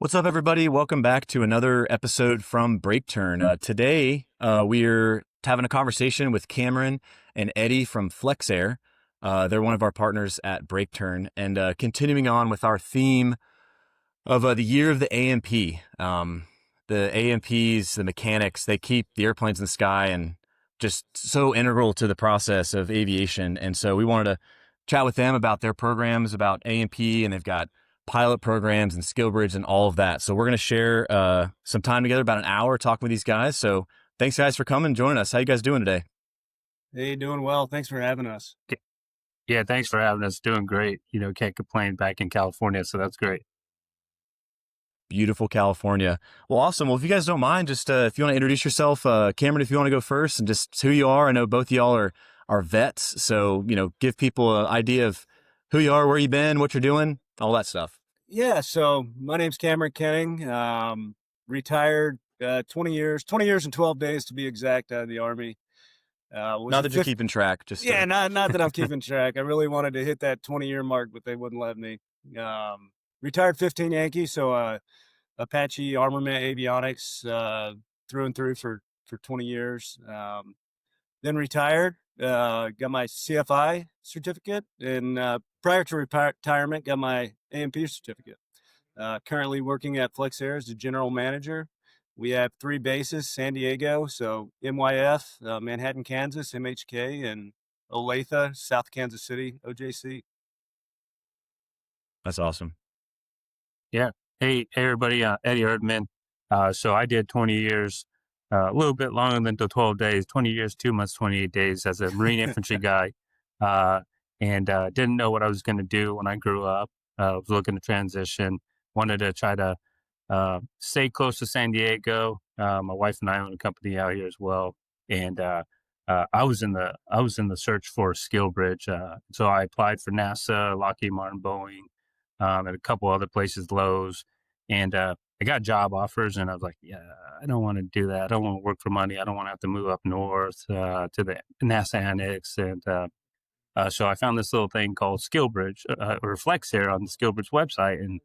What's up, everybody? Welcome back to another episode from Break Turn. Today, we're having a conversation with Cameron and Eddie from FlexAir. They're one of our partners at Break Turn, and continuing on with our theme of the year of the AMP. The AMPs, the mechanics, they keep the airplanes in the sky and just so integral to the process of aviation. And so we wanted to chat with them about their programs, about AMP, and they've got pilot programs and SkillBridge and all of that. So we're going to share some time together, about an hour, talking with these guys. So thanks, guys, for coming and joining us. How you guys doing today? Hey, doing well. Thanks for having us. Yeah, thanks for having us. Doing great. Can't complain back in California, so that's great. Beautiful California. Well, awesome. Well, if you guys don't mind, just if you want to introduce yourself, Cameron, if you want to go first, and just who you are. I know both of y'all are vets, so give people an idea of who you are, where you've been, what you're doing, all that stuff. Yeah, so my name's Cameron Kenning. Retired 20 years and 12 days to be exact out of the Army. Not that you're keeping track, just yeah, not that I'm keeping track. I really wanted to hit that 20-year mark, but they wouldn't let me. Retired 15 Yankee, so Apache Armament Avionics through and through for 20 years. Then retired, got my CFI certificate, and prior to retirement, got my AMP certificate. Currently working at FlexAir as the general manager. We have 3 bases: San Diego, so MYF, Manhattan, Kansas, MHK, and Olathe, South Kansas City, OJC. That's awesome. Yeah. Hey, everybody. Eddie Erdmann. So I did 20 years, a little bit longer than the 12 days. 20 years, 2 months, 28 days as a Marine infantry guy, and didn't know what I was going to do when I grew up. Was looking to transition. Wanted to try to stay close to San Diego. My wife and I own a company out here as well, and I was in the search for SkillBridge. So I applied for NASA, Lockheed Martin, Boeing, at a couple other places, Lowe's, and I got job offers, and I was like, yeah, I don't want to do that. I don't want to work for money. I don't want to have to move up north to the NASA annex, and so I found this little thing called SkillBridge or FlexAir on the SkillBridge website, and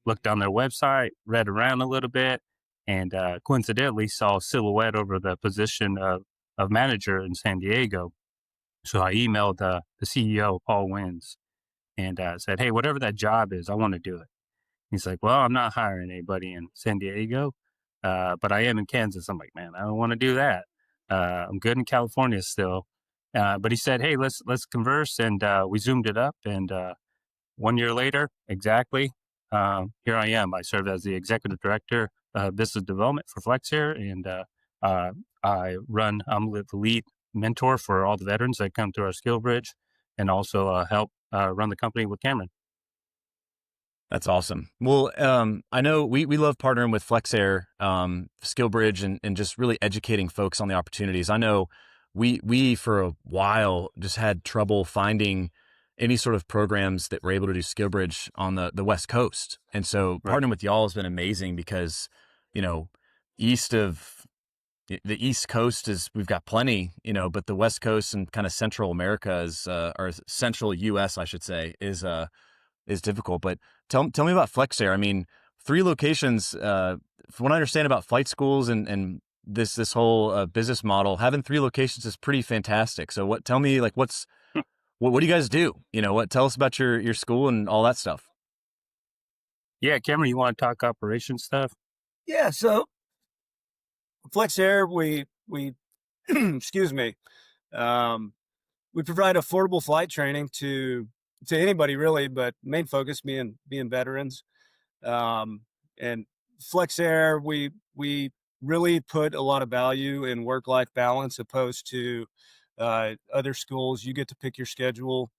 looked on their website, read around a little bit, and coincidentally saw a silhouette over the position of manager in San Diego. So I emailed the CEO, Paul Wins, and said, hey, whatever that job is, I want to do it. He's like, well, I'm not hiring anybody in San Diego, but I am in Kansas. I'm like, man, I don't want to do that. I'm good in California still. But he said, hey, let's converse. And we zoomed it up. And 1 year later, exactly, here I am. I serve as the executive director of business development for FlexAir. And I'm the lead mentor for all the veterans that come through our SkillBridge, and also help run the company with Cameron. That's awesome. Well, I know we love partnering with FlexAir, SkillBridge, and just really educating folks on the opportunities. I know we for a while just had trouble finding any sort of programs that were able to do SkillBridge on the West Coast. And so partnering with y'all has been amazing because, east of the East Coast we've got plenty, but the West Coast and kind of Central America or Central US, I should say, is difficult. But tell me about FlexAir. I mean, 3 locations, from what I understand about flight schools and this whole business model, having 3 locations is pretty fantastic. So tell me, like, what do you guys do? Tell us about your school and all that stuff. Yeah, Cameron, you want to talk operation stuff? Yeah, so FlexAir, we excuse me, we provide affordable flight training to anybody really, but main focus being veterans. And FlexAir, we really put a lot of value in work-life balance opposed to other schools. You get to pick your schedule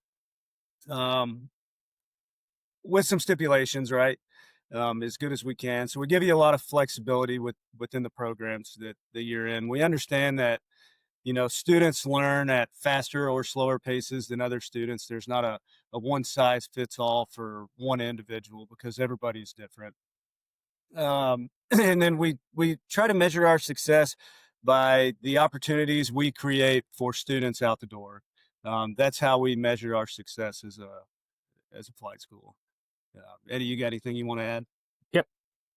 with some stipulations, right? As good as we can. So we give you a lot of flexibility within the programs that you're in. We understand that students learn at faster or slower paces than other students. There's not a one size fits all for one individual because everybody's different. And then we try to measure our success by the opportunities we create for students out the door. That's how we measure our success as a flight school. Eddie, you got anything you want to add? Yep.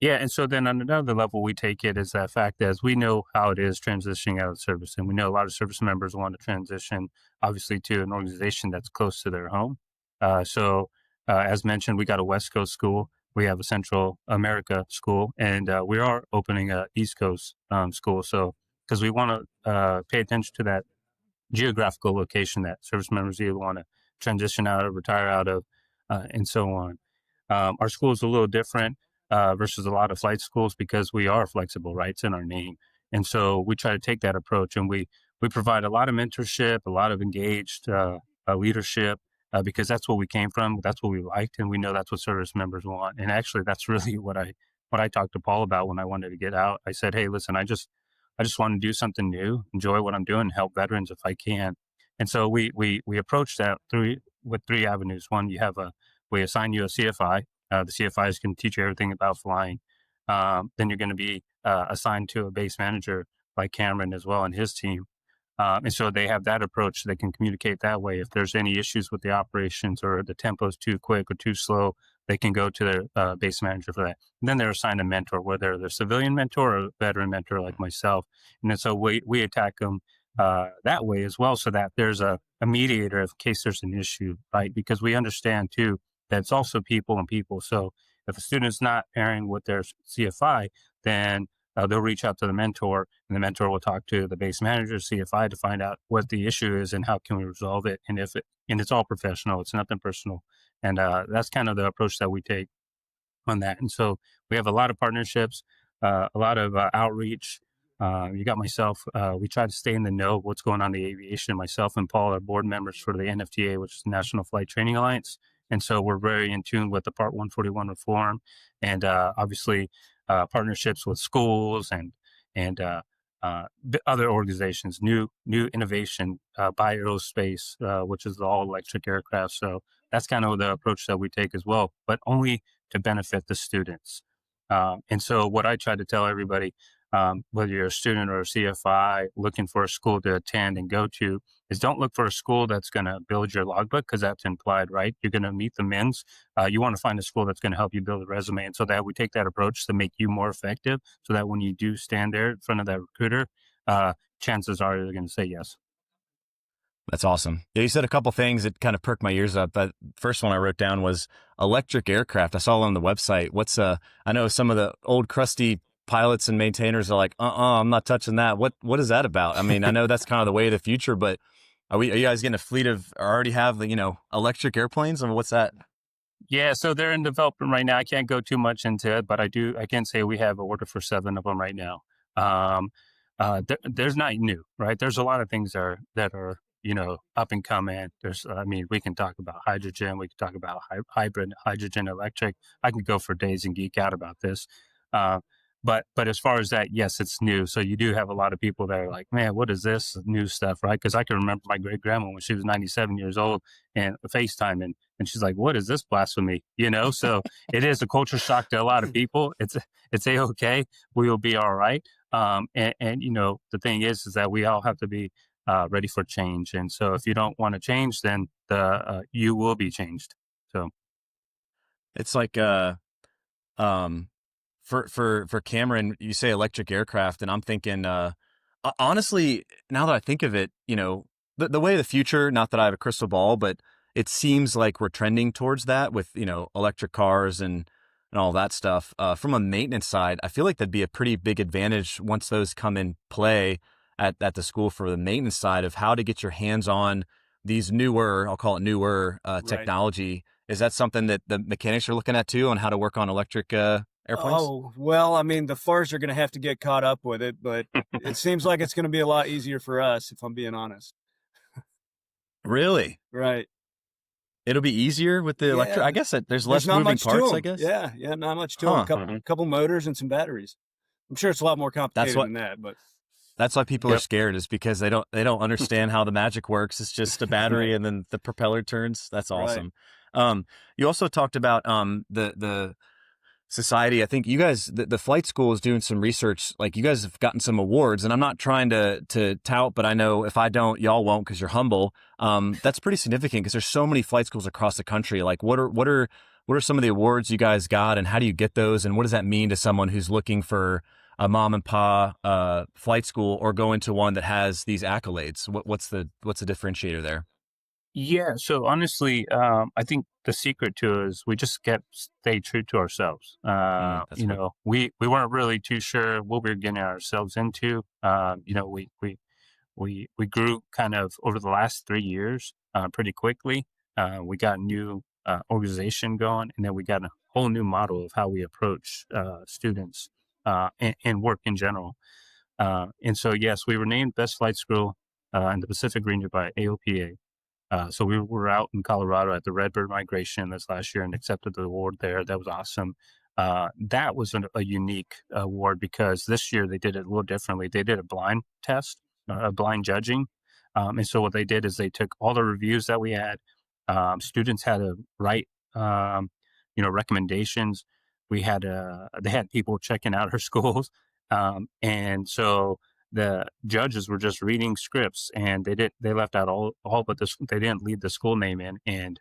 Yeah, and so then on another level, we take it as that fact as we know how it is transitioning out of service, and we know a lot of service members want to transition, obviously, to an organization that's close to their home. As mentioned, we got a West Coast school, we have a Central America school, and we are opening a East Coast school. So because we want to pay attention to that geographical location that service members either want to transition out of, retire out of, and so on. Our school is a little different versus a lot of flight schools because we are flexible, right? It's in our name. And so we try to take that approach, and we provide a lot of mentorship, a lot of engaged leadership, because that's what we came from. That's what we liked. And we know that's what service members want. And actually, that's really what I talked to Paul about when I wanted to get out. I said, hey, listen, I just want to do something new, enjoy what I'm doing, help veterans if I can. And so we approach that with three avenues. One, we assign you a CFI. The CFIs can teach you everything about flying. Then you're going to be assigned to a base manager like Cameron as well and his team. And so they have that approach. They can communicate that way. If there's any issues with the operations or the tempo is too quick or too slow, they can go to their base manager for that. And then they're assigned a mentor, whether they're a civilian mentor or a veteran mentor like myself. And then so we attack them that way as well, so that there's a mediator in case there's an issue, right? Because we understand too that it's also people and people. So if a student's not pairing with their CFI, then they'll reach out to the mentor, and the mentor will talk to the base manager, CFI, to find out what the issue is and how can we resolve it. And it's all professional, it's nothing personal. And that's kind of the approach that we take on that. And so we have a lot of partnerships, a lot of outreach. You got myself. We try to stay in the know of what's going on in the aviation. Myself and Paul are board members for the NFTA, which is the National Flight Training Alliance. And so we're very in tune with the Part 141 reform, and obviously partnerships with schools and other organizations, new innovation by aerospace, which is the all electric aircraft. So that's kind of the approach that we take as well, but only to benefit the students. And so what I try to tell everybody, whether you're a student or a CFI looking for a school to attend and go to, is don't look for a school that's going to build your logbook, because that's implied, right? You're going to meet the mins. You want to find a school that's going to help you build a resume. And so that we take that approach to make you more effective, so that when you do stand there in front of that recruiter, chances are they're going to say yes. That's awesome. Yeah, you said a couple things that kind of perked my ears up. That first one I wrote down was electric aircraft. I saw it on the website. I know some of the old crusty pilots and maintainers are like, I'm not touching that. What is that about? I mean, I know that's kind of the way of the future, but are you guys getting a fleet of, or already have the, electric airplanes? I mean, what's that? Yeah, so they're in development right now. I can't go too much into it, but I can say we have an order for 7 of them right now. There's not new, right? There's a lot of things that are up and coming. We can talk about hydrogen, we can talk about hybrid, hydrogen, electric. I can go for days and geek out about this. But as far as that, yes, it's new. So you do have a lot of people that are like, man, what is this new stuff, right? Because I can remember my great grandma when she was 97 years old and FaceTime, and she's like, what is this blasphemy? So it is a culture shock to a lot of people. It's A-okay. We will be all right. And the thing is that we all have to be ready for change. And so if you don't want to change, then you will be changed. So it's like, for Cameron, you say electric aircraft, and I'm thinking, honestly, now that I think of it, the way of the future, not that I have a crystal ball, but it seems like we're trending towards that with, electric cars and all that stuff. From a maintenance side, I feel like that'd be a pretty big advantage once those come in play at the school, for the maintenance side of how to get your hands on these newer, I'll call it newer, technology. Is that something that the mechanics are looking at too, on how to work on electric airplanes? Oh, well, the FARs are going to have to get caught up with it, but it seems like it's going to be a lot easier for us, if I'm being honest. Really? Right. It'll be easier with the electric. I guess there's less not moving much parts, to 'em. I guess. Yeah, not much to them. Couple motors and some batteries. I'm sure it's a lot more complicated than that, but that's why people are scared, is because they don't understand how the magic works. It's just a battery and then the propeller turns. That's awesome. Right. You also talked about the society. I think you guys, the flight school is doing some research. Like, you guys have gotten some awards, and I'm not trying to tout, but I know if I don't, y'all won't, because you're humble. That's pretty significant, because there's so many flight schools across the country. Like, what are what are some of the awards you guys got, and how do you get those, and what does that mean to someone who's looking for a mom and pa flight school or going to one that has these accolades? What's the differentiator there? Yeah. So honestly, I think the secret to it is we just kept stay true to ourselves. That's good. We weren't really too sure what we were getting ourselves into. We grew kind of over the last 3 years pretty quickly. We got a new organization going, and then we got a whole new model of how we approach students and work in general. And so, yes, we were named Best Flight School in the Pacific region by AOPA. So we were out in Colorado at the Redbird Migration this last year and accepted the award there. That was awesome. That was a unique award because this year they did it a little differently. They did a blind test, a blind judging. And so what they did is they took all the reviews that we had. Students had to write, recommendations. They had people checking out our schools. And so the judges were just reading scripts, and they left out all but this. They didn't leave the school name in, and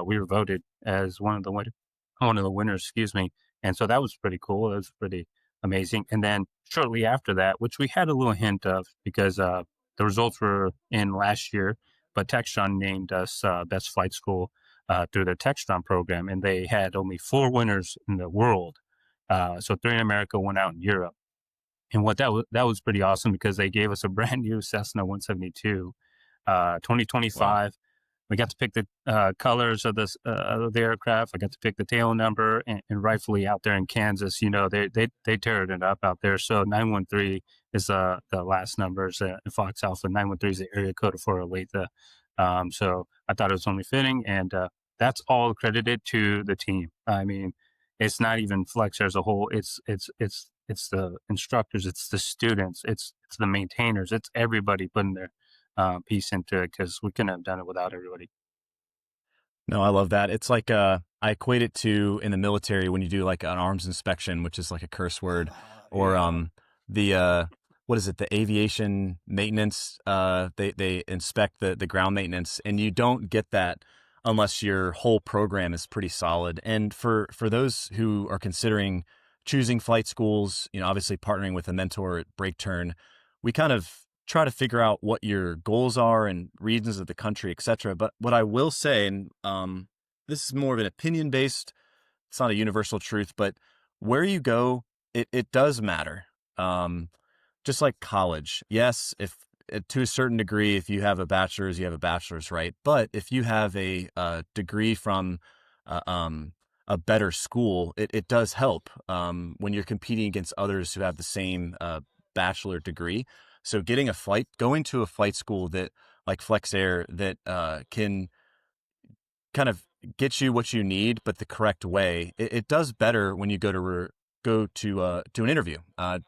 we were voted as one of the winners, excuse me. And so that was pretty cool. It was pretty amazing. And then shortly after that, which we had a little hint of because the results were in last year, but Textron named us best flight school through the Textron program, and they had only 4 winners in the world. So 3 in America, 1 out in Europe. And that was pretty awesome because they gave us a brand new Cessna 172, Wow. 2025. We got to pick the colors of the aircraft. I got to pick the tail number, and rightfully out there in Kansas, they tear it up out there. So 913 is the last numbers. Fox Alpha 913 is the area code for Olathe. So I thought it was only fitting, and that's all credited to the team. I mean, it's not even Flex as a whole. It's the instructors, it's the students, it's the maintainers, it's everybody putting their piece into it because we couldn't have done it without everybody. No, I love that. It's like I equate it to in the military when you do like an arms inspection, which is like a curse word, or Yeah. the what is it? The aviation maintenance. They inspect the ground maintenance, and you don't get that unless your whole program is pretty solid. And for those who are considering choosing flight schools, obviously partnering with a mentor at Break Turn, we kind of try to figure out what your goals are and regions of the country, et cetera. But what I will say, and this is more of an opinion based, it's not a universal truth, but where you go, it does matter. Um, just like college. Yes, if to a certain degree, if you have a bachelor's, you have a bachelor's, right? But if you have a degree from uh, um, a better school, it does help when you're competing against others who have the same bachelor degree. So going to a flight school that like Flex Air that can kind of get you what you need, but the correct way. It does better when you go to an interview.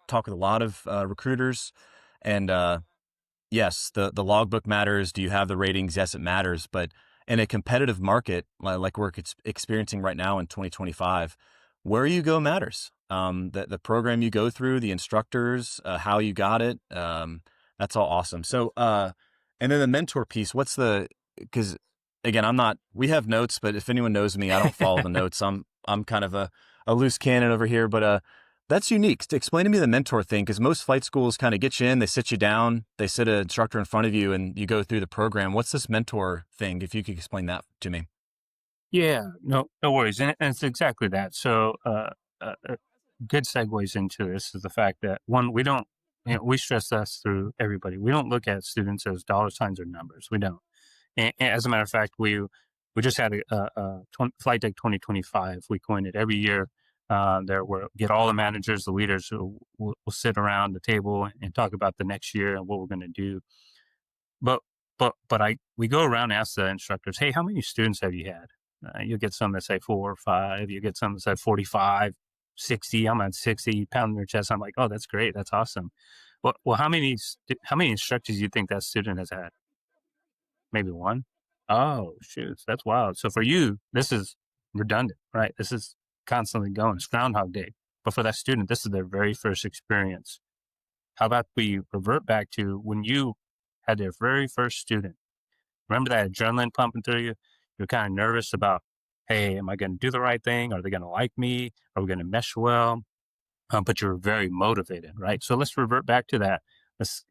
Talk with a lot of recruiters, and yes, the logbook matters. Do you have the ratings? Yes, it matters. But in a competitive market like we're experiencing right now in 2025, where you go matters. The program you go through, the instructors, how you got it. That's all awesome. So, and then the mentor piece. Because again, we have notes, but if anyone knows me, I don't follow the notes. I'm kind of a loose cannon over here, but that's unique. Explain to me the mentor thing, because most flight schools kind of get you in, they sit you down, they sit an instructor in front of you, and you go through the program. What's this mentor thing? If you could explain that to me. Yeah, no worries, and it's exactly that. So, good segues into this is the fact that one, we don't, we stress this through everybody. We don't look at students as dollar signs or numbers. We don't. And as a matter of fact, we just had Flight Deck 2025. We coined it every year. There we get all the managers, the leaders who will sit around the table and talk about the next year and what we're going to do. But we go around and ask the instructors, hey, how many students have you had? You get some that say 4 or 5. You get some that say 45, 60. I'm at 60, pounding their chest. I'm like, oh, that's great. That's awesome. Well, how many instructors do you think that student has had? Maybe 1? Oh, shoot, that's wild. So for you, this is redundant, right? This is constantly going. It's Groundhog Day. But for that student, this is their very first experience. How about we revert back to when you had their very first student? Remember that adrenaline pumping through you? You're kind of nervous about hey, am I going to do the right thing? Are they going to like me? Are we going to mesh well? But you're very motivated, right? So let's revert back to that. Let's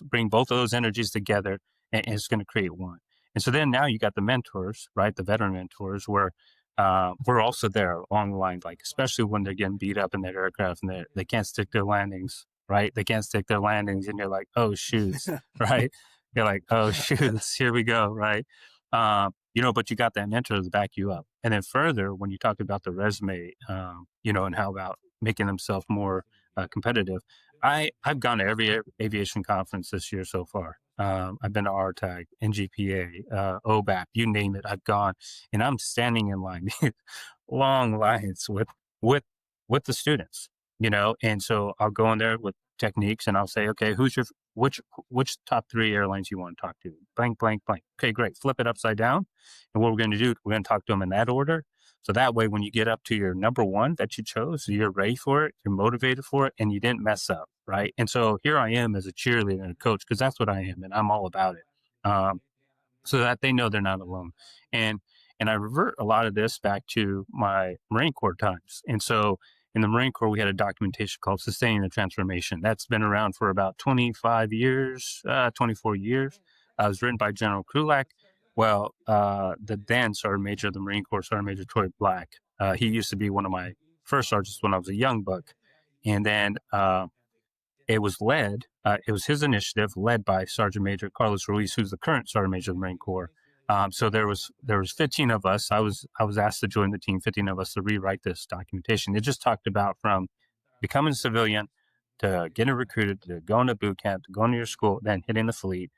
bring both of those energies together, and it's going to create one. And so then now you got the mentors, right? The veteran mentors, where we're also there along the line, like especially when they're getting beat up in their aircraft and they can't stick their landings, right? They can't stick their landings, and you're like, oh shoots, right? You're like, oh shoots, here we go, right? But you got that mentor to back you up. And then further, when you talk about the resume, and how about making themselves more competitive. I've gone to every aviation conference this year so far. I've been to RTAG, NGPA, OBAP, you name it. I've gone, and I'm standing in line, long lines with with the students. And so I'll go in there with techniques, and I'll say, okay, which top 3 airlines you want to talk to? Blank, blank, blank. Okay, great. Flip it upside down, and what we're going to do, we're going to talk to them in that order. So that way, when you get up to your number one that you chose, you're ready for it, you're motivated for it, and you didn't mess up, right? And so here I am as a cheerleader and a coach, because that's what I am, and I'm all about it. So that they know they're not alone. And and I revert a lot of this back to my Marine Corps times. And so in the Marine Corps, we had a documentation called Sustaining the Transformation. That's been around for about 25 years, 24 years. It was written by General Krulak. Well, the then Sergeant Major of the Marine Corps, Sergeant Major Troy Black, he used to be one of my first sergeants when I was a young buck. And then it was his initiative led by Sergeant Major Carlos Ruiz, who's the current Sergeant Major of the Marine Corps. So there was 15 of us. I was asked to join the team, 15 of us, to rewrite this documentation. It just talked about from becoming a civilian to getting recruited, to going to boot camp, to going to your school, then hitting the fleet,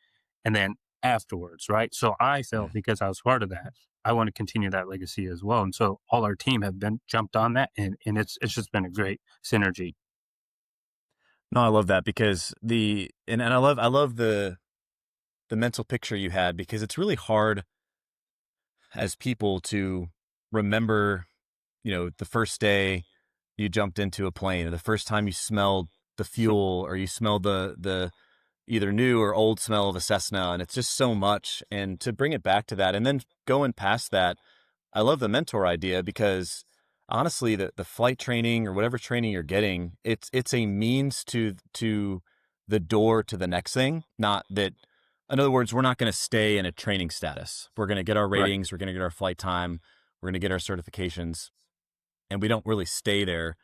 and then afterwards, right? So I felt, because I was part of that, I want to continue that legacy as well. And so all our team have been jumped on that, and it's just been a great synergy. No, I love that because and I love the mental picture you had, because it's really hard as people to remember, the first day you jumped into a plane, or the first time you smelled the fuel, or you smelled the either new or old smell of a Cessna. And it's just so much. And to bring it back to that, and then going past that, I love the mentor idea, because honestly, the flight training or whatever training you're getting, it's a means to the door to the next thing. Not that, in other words, we're not going to stay in a training status. We're going to get our Right. ratings, we're going to get our flight time, we're going to get our certifications, and we don't really stay there.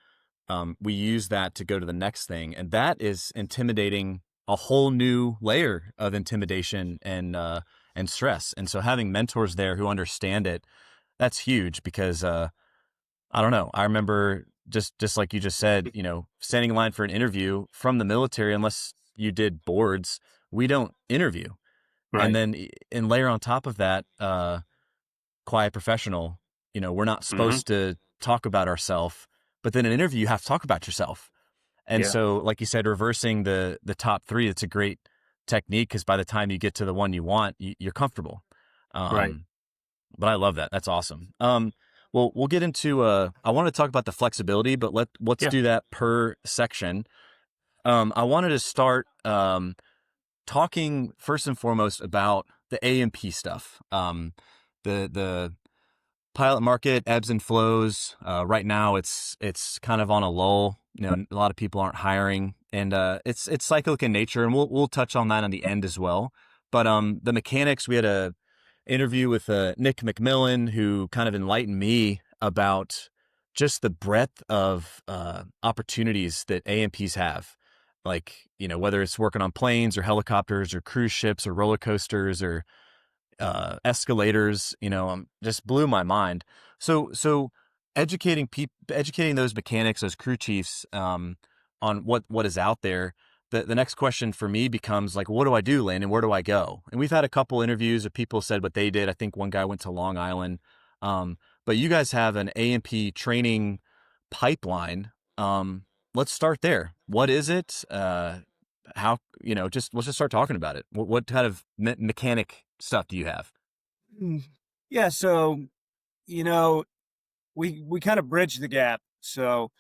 We use that to go to the next thing, and that is intimidating, a whole new layer of intimidation and stress. And so having mentors there who understand it, that's huge, because I don't know. I remember, just like you just said, standing in line for an interview from the military, unless you did boards, we don't interview. And Right. then and layer on top of that, quiet professional, we're not Hmm. supposed to talk about ourselves, but then in an interview you have to talk about yourself. And Yeah. so, like you said, reversing the top three, it's a great technique, because by the time you get to the one you want, you're comfortable. Right. Um, but I love that. That's awesome. Well, we'll get into. I want to talk about the flexibility, but let's Yeah. do that per section. I wanted to start talking first and foremost about the A&P stuff. The pilot market ebbs and flows. Right now, it's kind of on a lull. A lot of people aren't hiring, and it's cyclic in nature. And we'll touch on that on the end as well. But the mechanics, we had a interview with Nick McMillan, who kind of enlightened me about just the breadth of opportunities that A&Ps have. Like, whether it's working on planes or helicopters or cruise ships or roller coasters or escalators, just blew my mind. So educating those mechanics, those crew chiefs, on what is out there. The next question for me becomes like, what do I do, Landon? Where do I go? And we've had a couple interviews of people said what they did. I think one guy went to Long Island. But you guys have an A&P training pipeline. Let's start there. What is it? How, just let's just start talking about it. What kind of mechanic stuff do you have? Mm, Yeah, so you know, we kind of bridge the gap. So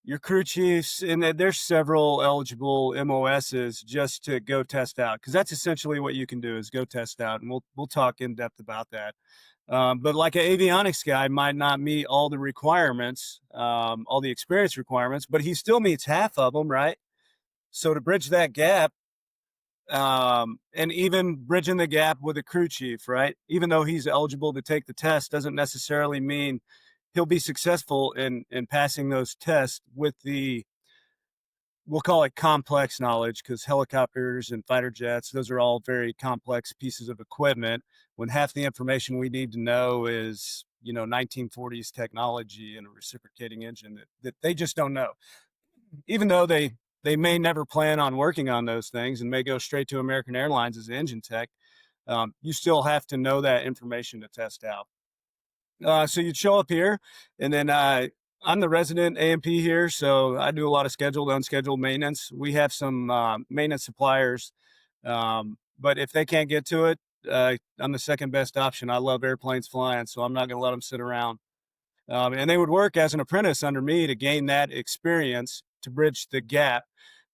your crew chiefs, and there's several eligible MOSs just to go test out, because that's essentially what you can do is go test out, and we'll talk in depth about that. But like an avionics guy might not meet all the requirements, all the experience requirements, but he still meets half of them, right? So to bridge that gap, and even bridging the gap with a crew chief, right? Even though he's eligible to take the test, doesn't necessarily mean he'll be successful in passing those tests with the, we'll call it complex knowledge, because helicopters and fighter jets, those are all very complex pieces of equipment, when half the information we need to know is, 1940s technology and a reciprocating engine that they just don't know. Even though they may never plan on working on those things and may go straight to American Airlines as an engine tech, you still have to know that information to test out. So you'd show up here, and then I'm the resident A&P here, so I do a lot of scheduled, unscheduled maintenance. We have some maintenance suppliers, but if they can't get to it, I'm the second best option. I love airplanes flying, so I'm not going to let them sit around. And they would work as an apprentice under me to gain that experience to bridge the gap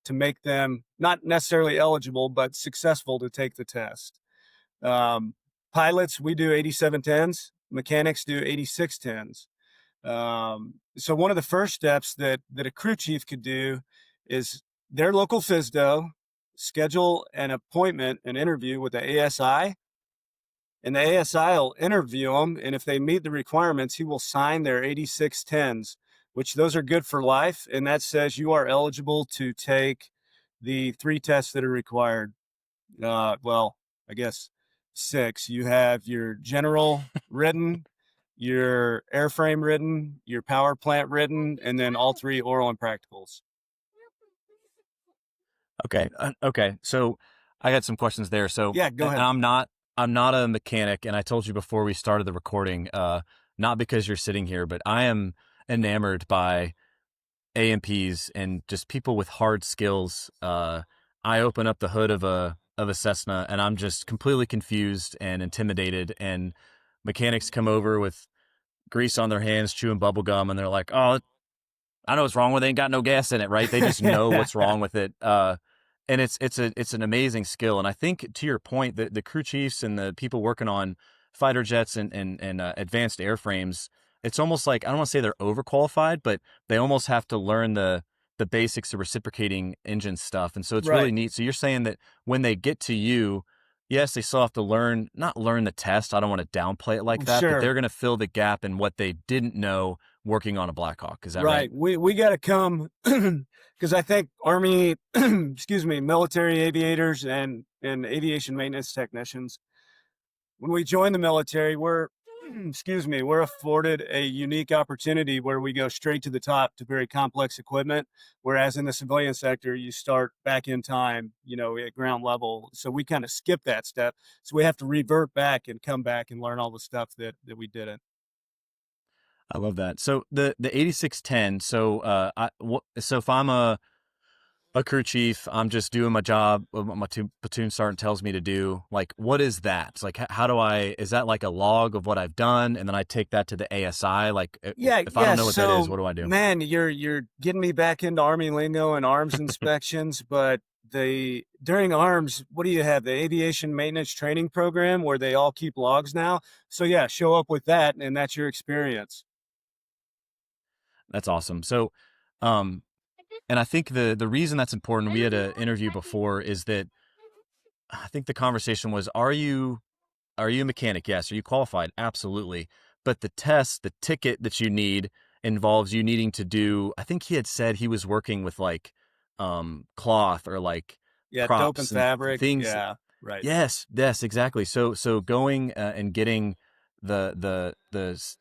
to make them not necessarily eligible, but successful to take the test. Pilots, we do 8710s. Mechanics do 8610s. So one of the first steps that a crew chief could do is their local FSDO, schedule an appointment, an interview with the ASI, and the ASI will interview them, and if they meet the requirements, he will sign their 8610s, which those are good for life, and that says you are eligible to take the 3 tests that are required. Well, I guess 6. You have your general written, your airframe written, your power plant written, and then all 3 oral and practicals. Okay. So I got some questions there. So Yeah, go ahead. I'm not a mechanic, and I told you before we started the recording, not because you're sitting here, but I am enamored by A&Ps and just people with hard skills. I open up the hood of a Cessna, and I'm just completely confused and intimidated. And mechanics come over with grease on their hands, chewing bubble gum, and they're like, "Oh, I know what's wrong with it. Ain't got no gas in it," right? They just know what's wrong with it. And it's an amazing skill. And I think, to your point, the crew chiefs and the people working on fighter jets and advanced airframes, it's almost like, I don't want to say they're overqualified, but they almost have to learn the basics of reciprocating engine stuff. And so it's really Right. neat. So you're saying that when they get to you, yes, they still have to not learn the test. I don't want to downplay it like that, but Sure. they're going to fill the gap in what they didn't know working on a Black Hawk. Is that right? We got to come, because I think Army, military aviators and aviation maintenance technicians, when we join the military, we're we're afforded a unique opportunity where we go straight to the top to very complex equipment, whereas in the civilian sector you start back in time, at ground level. So we kind of skip that step, so we have to revert back and come back and learn all the stuff that we didn't. I love that. So the 8610. So so if I'm a crew chief, I'm just doing my job, what my platoon sergeant tells me to do. Like, what is that? It's like, how do is that like a log of what I've done, and then I take that to the ASI? Like, if I don't know what that is, what do I do? Man, you're getting me back into Army lingo and arms inspections, but during arms, what do you have? The aviation maintenance training program where they all keep logs now. So yeah, show up with that, and that's your experience. That's awesome. So, and I think the reason that's important, we had an interview before, is that I think the conversation was, are you a mechanic? Yes. Are you qualified? Absolutely. But the ticket that you need involves you needing to do, I think he had said he was working with like cloth or like Yeah, dope and props and fabric. things. Yeah, right. Yes, exactly. So going and getting the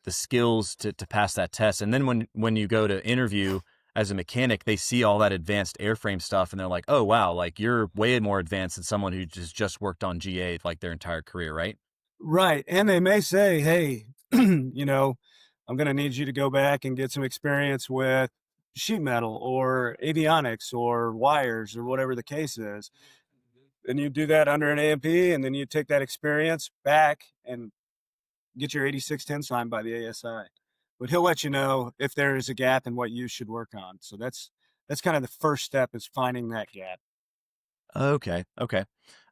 skills to pass that test, and then when you go to interview as a mechanic, they see all that advanced airframe stuff, and they're like, "Oh wow, like you're way more advanced than someone who just worked on GA like their entire career," right? Right. And they may say, hey, I'm going to need you to go back and get some experience with sheet metal or avionics or wires or whatever the case is. And you do that under an A&P, and then you take that experience back and get your 8610 signed by the ASI. but he'll let you know if there is a gap in what you should work on. So that's kind of the first step, is finding that gap. Okay. Okay.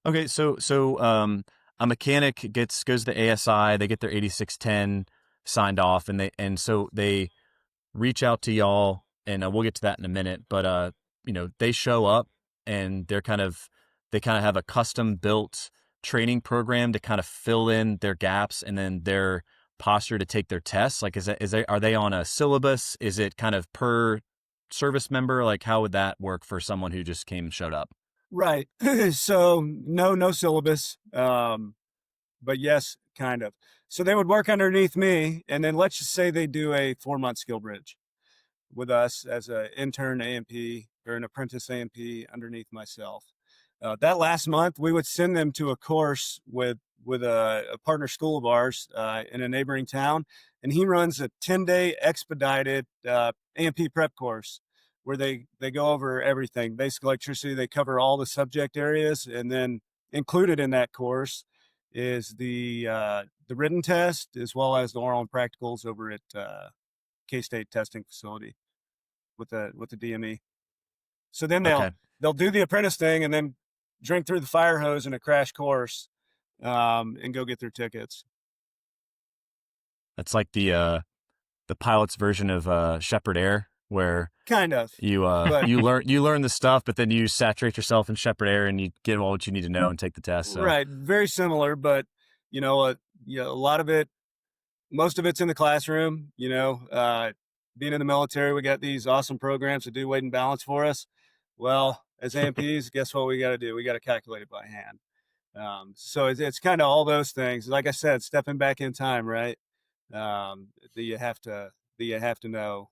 Okay. So a mechanic goes to ASI, they get their 8610 signed off, and so they reach out to y'all, and we'll get to that in a minute. But they show up, and they kind of have a custom built training program to kind of fill in their gaps, and then their posture to take their tests. Like, are they on a syllabus? Is it kind of per service member? Like, how would that work for someone who just came and showed up? Right. So no syllabus. But yes, kind of. So they would work underneath me, and then let's just say they do a 4-month SkillBridge with us as an intern AMP or an apprentice AMP underneath myself. That last month, we would send them to a course with a partner school of ours in a neighboring town, and he runs a 10-day expedited AMP prep course where they go over everything, basic electricity. They cover all the subject areas, and then included in that course is the written test, as well as the oral and practicals over at K-State testing facility with the DME. So then Okay. they'll do the apprentice thing and then drink through the fire hose in a crash course and go get their tickets. That's like the pilot's version of Shepherd Air, where Kind of. you you learn the stuff, but then you saturate yourself in Shepherd Air and you get all what you need to know and take the test. So. Right. Very similar, but a lot of it, most of it's in the classroom. Being in the military, we got these awesome programs that do weight and balance for us. Well, as AMPs, guess what we got to do? We got to calculate it by hand. So it's kind of all those things. Like I said, stepping back in time, right? That you have to know.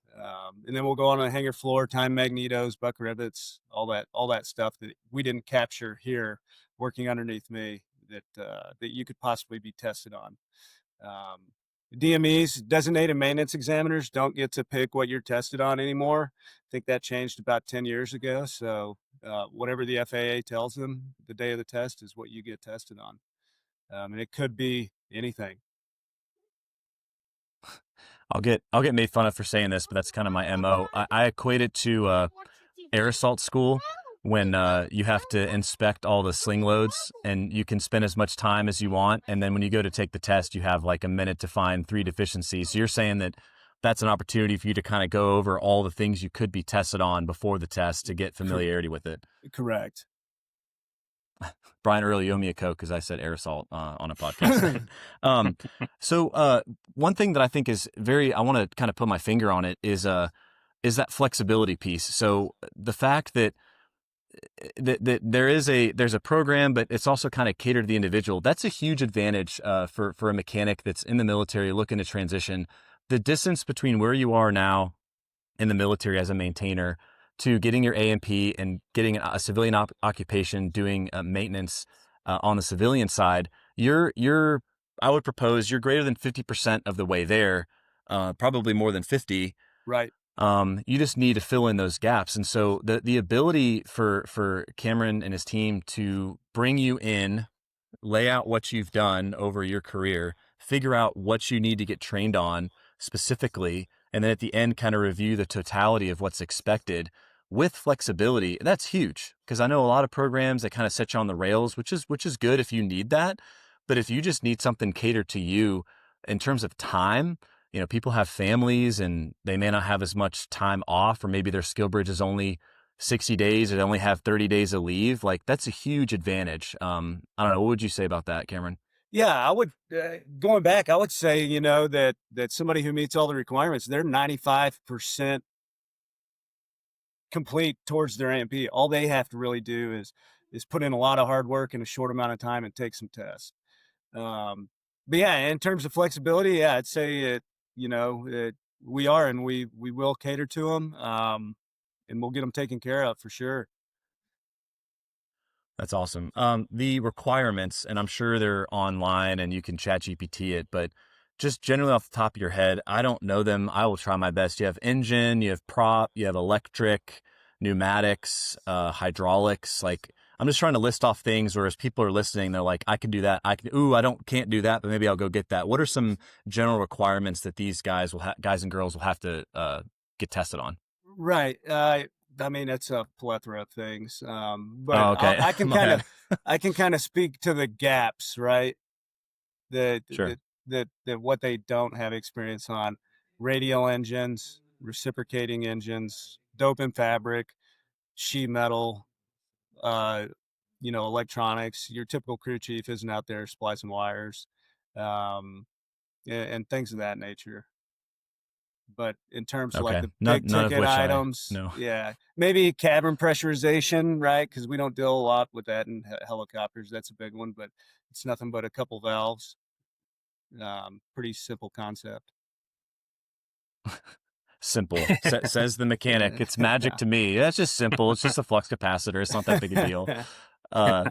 And then we'll go on a hangar floor, time magnetos, buck rivets, all that stuff that we didn't capture here, working underneath me, that you could possibly be tested on. DMEs, designated maintenance examiners, don't get to pick what you're tested on anymore. I think that changed about 10 years ago. So whatever the FAA tells them the day of the test is what you get tested on. And it could be anything. I'll get made fun of for saying this, but that's kind of my MO. I equate it to air assault school, when you have to inspect all the sling loads, and you can spend as much time as you want. And then when you go to take the test, you have like a minute to find 3 deficiencies. So you're saying that that's an opportunity for you to kind of go over all the things you could be tested on before the test to get familiarity with it. Correct. Brian, earlier, you owe me a Coke because I said air assault on a podcast. So one thing that I think is I want to kind of put my finger on it is that flexibility piece. So the fact that there's a program, but it's also kind of catered to the individual. That's a huge advantage for a mechanic that's in the military looking to transition. The distance between where you are now in the military as a maintainer to getting your AMP and getting a civilian occupation, doing maintenance on the civilian side, I would propose you're greater than 50% of the way there, probably more than 50. Right. You just need to fill in those gaps. And so the ability for Cameron and his team to bring you in, lay out what you've done over your career, figure out what you need to get trained on specifically, and then at the end kind of review the totality of what's expected with flexibility, that's huge. Because I know a lot of programs that kind of set you on the rails, which is good if you need that. But if you just need something catered to you in terms of time, people have families and they may not have as much time off, or maybe their SkillBridge is only 60 days or they only have 30 days of leave. Like, that's a huge advantage. I don't know. What would you say about that, Cameron? Yeah, I would, going back, I would say, that somebody who meets all the requirements, they're 95% complete towards their AMP. All they have to really do is put in a lot of hard work in a short amount of time and take some tests. But yeah, in terms of flexibility, yeah, I'd say we are, and we will cater to them, and we'll get them taken care of for sure. That's awesome. The requirements, and I'm sure they're online and you can chat GPT it, but just generally off the top of your head, I don't know them. I will try my best. You have engine, you have prop, you have electric, pneumatics, hydraulics. Like, I'm just trying to list off things where as people are listening, they're like, I can do that. Can't do that, but maybe I'll go get that. What are some general requirements that these guys guys and girls will have to get tested on? Right. I mean, it's a plethora of things. But Oh, okay. I can My kind of, bad. I can kind of speak to the gaps, right? That, Sure. that what they don't have experience on: radial engines, reciprocating engines, dope and fabric, sheet metal, uh, electronics. Your typical crew chief isn't out there splicing wires, um, and things of that nature. But in terms of like Okay. the Not big none of ticket which I items, know. yeah, maybe cabin pressurization, right? Because we don't deal a lot with that in helicopters. That's a big one, but it's nothing but a couple valves. Pretty simple concept. Simple, says the mechanic. It's magic to me. That's just simple. It's just a flux capacitor. It's not that big a deal. Uh,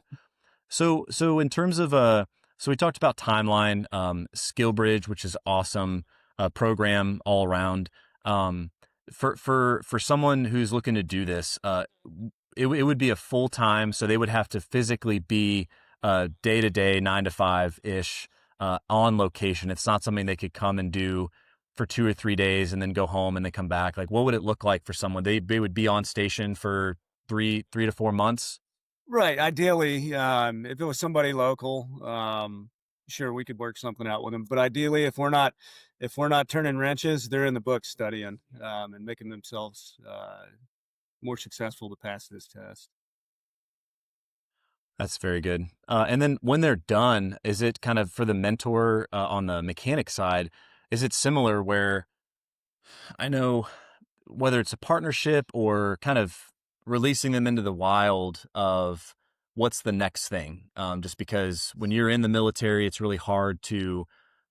so in terms of so we talked about timeline, SkillBridge, which is awesome, program all around. Um, for someone who's looking to do this, it would be a full time, so they would have to physically be day to day, 9 to 5 ish, on location. It's not something they could come and do for 2 or 3 days and then go home and then come back. Like, what would it look like for someone? They would be on station for three to 4 months. Right. Ideally, if it was somebody local, sure, we could work something out with them. But ideally, if we're not turning wrenches, they're in the book studying, and making themselves more successful to pass this test. That's very good. And then when they're done, is it kind of for the mentor on the mechanic side? Is it similar where I know whether it's a partnership or kind of releasing them into the wild of what's the next thing? Just because when you're in the military, it's really hard to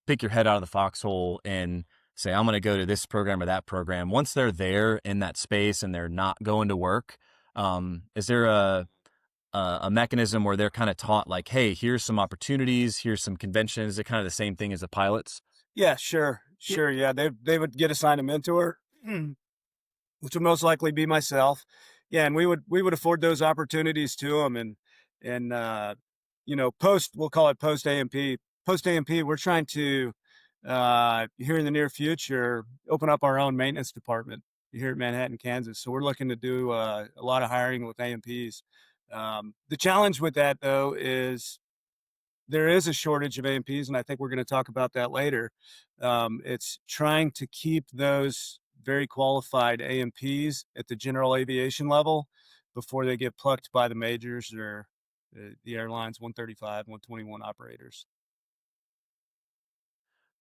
pick your head out of the foxhole and say, I'm going to go to this program or that program. Once they're there in that space and they're not going to work, is there a mechanism where they're kind of taught like, hey, here's some opportunities, here's some conventions? Is it kind of the same thing as the pilots? Yeah, sure, sure. Yeah, they would get assigned a mentor, which would most likely be myself. Yeah, and we would afford those opportunities to them, and post, we'll call it post AMP. Post AMP, we're trying to here in the near future open up our own maintenance department here at Manhattan, Kansas. So we're looking to do a lot of hiring with AMPs. The challenge with that though is there is a shortage of AMPs, and I think we're going to talk about that later. It's trying to keep those very qualified AMPs at the general aviation level before they get plucked by the majors or the airlines 135, 121 operators.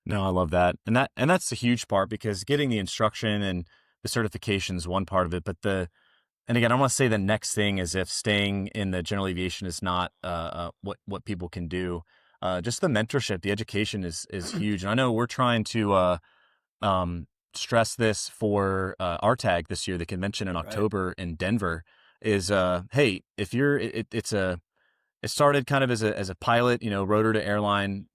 No, I love that. And that's the huge part because getting the instruction and the certification is one part of it, but and again, I want to say the next thing is if staying in the general aviation is not what people can do. Just the mentorship, the education is huge. And I know we're trying to um, stress this for RTAG this year, the convention in Right. October in Denver. Is hey, if you're it started kind of as a pilot, rotor to airline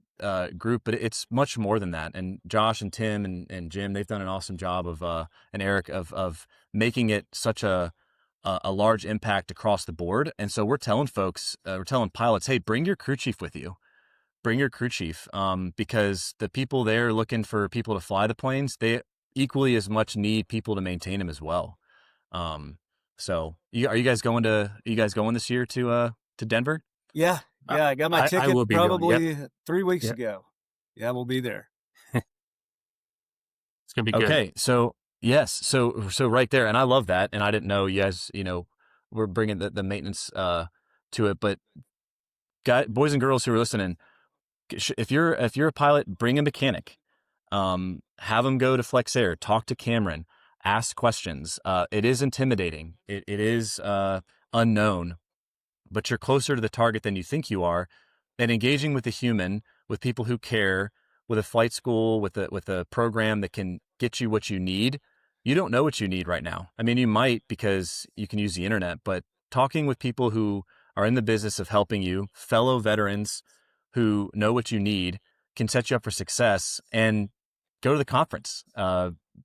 group, but it's much more than that. And Josh and Tim and Jim, they've done an awesome job of and Eric of making it such a large impact across the board. And so we're telling pilots, hey, bring your crew chief with you. Bring your crew chief, because the people there looking for people to fly the planes, they equally as much need people to maintain them as well. Um, so are you guys going this year to Denver? Yeah, Uh, yeah. I got my I ticket will be going. Yep. probably 3 weeks Yep. ago. Yeah, we'll be there. It's gonna be good. Okay, so yes, so right there, and I love that, and I didn't know you guys, we're bringing the maintenance to it, but boys and girls who are listening, if you're a pilot, bring a mechanic, have them go to Flex Air, talk to Cameron, ask questions. It is intimidating, it is unknown, but you're closer to the target than you think you are. And engaging with a human, with people who care, with a flight school, with a program that can get you what you need. You don't know what you need right now. I mean, you might because you can use the internet, but talking with people who are in the business of helping you, fellow veterans who know what you need, can set you up for success. And go to the conference.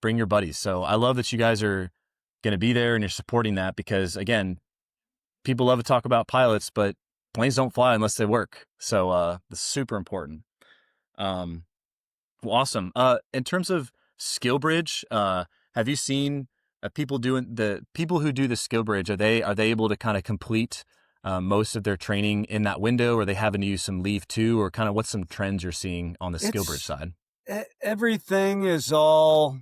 Bring your buddies. So I love that you guys are going to be there and you're supporting that because again, people love to talk about pilots, but planes don't fly unless they work. So this is super important. Um, well, awesome. In terms of SkillBridge, have you seen the people who do the SkillBridge? Are they able to kind of complete most of their training in that window? Or are they having to use some leave too? Or kind of what's some trends you're seeing on the SkillBridge It's side? everything is all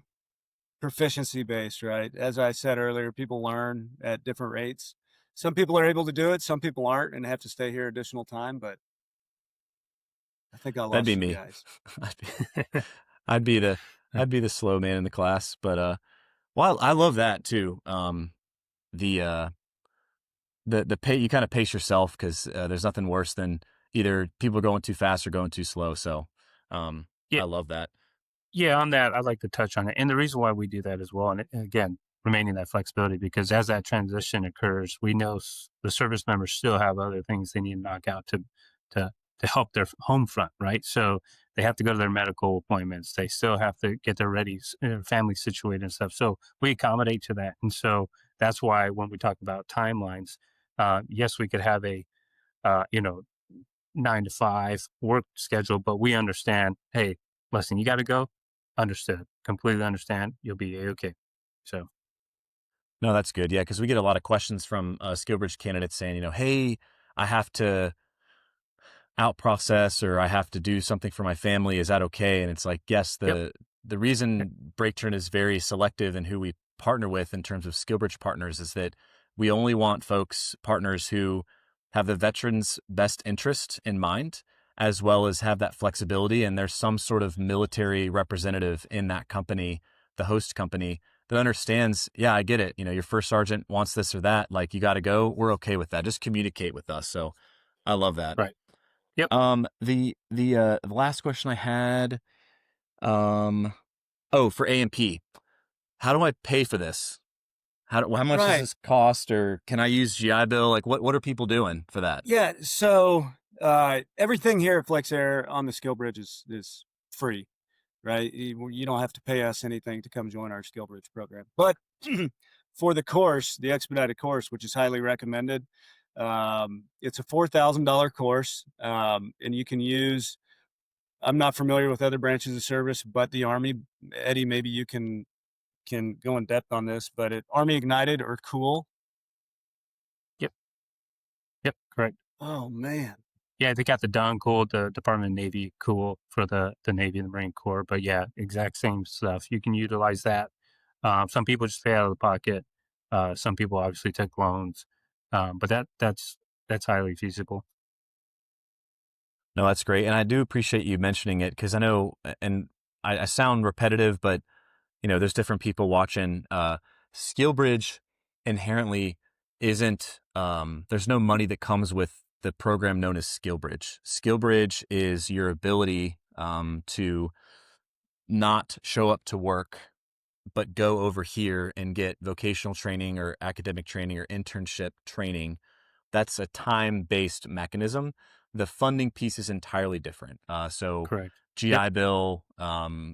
proficiency based, right? As I said earlier, people learn at different rates. Some people are able to do it, some people aren't and have to stay here additional time, but I think I That'd be lost you me. guys. I'd be, I'd be the I'd be the slow man in the class. But well, I love that too. The the pay you kind of pace yourself because there's nothing worse than either people going too fast or going too slow. So Yeah. I love that. Yeah, on that, I'd like to touch on it. And the reason why we do that as well, and again, remaining that flexibility, because as that transition occurs, we know the service members still have other things they need to knock out to to help their home front, right? So they have to go to their medical appointments. They still have to get their family situated and stuff. So we accommodate to that, and so that's why when we talk about timelines, yes, we could have a you know 9 to 5 work schedule, but we understand, hey, listen, you got to go. Understood. Completely understand. You'll be okay. So, No, that's good. Yeah, because we get a lot of questions from SkillBridge candidates saying, hey, I have to out process or I have to do something for my family. Is that okay? And it's like, yes, yep. the reason BreakTurn is very selective in who we partner with in terms of SkillBridge partners is that we only want partners who have the veteran's best interest in mind, as well as have that flexibility. And there's some sort of military representative in that company, the host company, that understands, yeah, I get it. Your first sergeant wants this or that. Like, you got to go. We're okay with that. Just communicate with us. So I love that. Right. Yep. The last question I had, for A&P, how do I pay for this? How much does Right. this cost, or can I use GI Bill? Like, what are people doing for that? Yeah. So everything here at FlexAir on the SkillBridge is free, right? You don't have to pay us anything to come join our SkillBridge program. But for the course, the expedited course, which is highly recommended, it's a $4,000 course, and you can use. I'm not familiar with other branches of service, but the Army. Eddie, maybe you can go in depth on this, but Army Ignited or Cool. Yep. Yep. Correct. Oh man. Yeah, they got the Don Cool, the Department of Navy Cool for the Navy and the Marine Corps. But yeah, exact same stuff. You can utilize that. Some people just pay out of the pocket. Some people obviously take loans. But that's highly feasible. No, that's great, and I do appreciate you mentioning it because I know, and I sound repetitive, but there's different people watching. SkillBridge inherently isn't. There's no money that comes with the program known as SkillBridge. SkillBridge is your ability to not show up to work, but go over here and get vocational training or academic training or internship training. That's a time-based mechanism. The funding piece is entirely different. So Correct. Yep. GI Bill,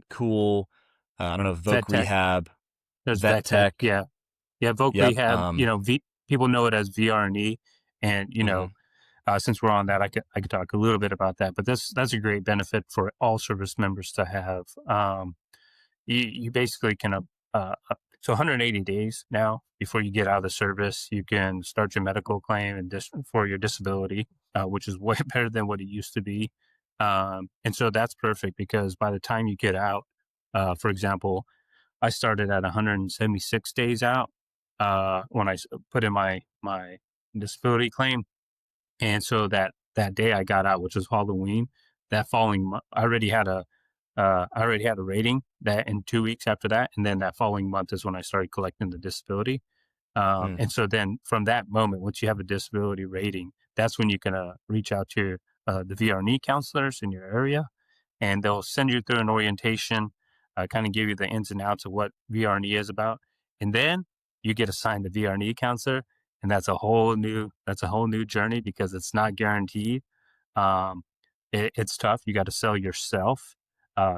Cool, I don't know, Voc Vet Tech. Rehab, There's Vet Vet Tech. Tech. Yeah. Yeah. Voc Yep. Rehab, people know it as VR&E. And, Mhm. since we're on that, I could talk a little bit about that, but that's a great benefit for all service members to have. You basically can, so 180 days now before you get out of the service, you can start your medical claim and for your disability, which is way better than what it used to be. And so that's perfect because by the time you get out, for example, I started at 176 days out when I put in my disability claim, and so that day I got out, which was Halloween, that following month, I already had a rating that in 2 weeks after that, and then that following month is when I started collecting the disability. Mm. And so then from that moment, once you have a disability rating, that's when you can reach out to the VR&E counselors in your area, and they'll send you through an orientation, kind of give you the ins and outs of what VR&E is about, and then you get assigned a VR&E counselor, and that's a whole new journey because it's not guaranteed. Um, it's tough. You got to sell yourself.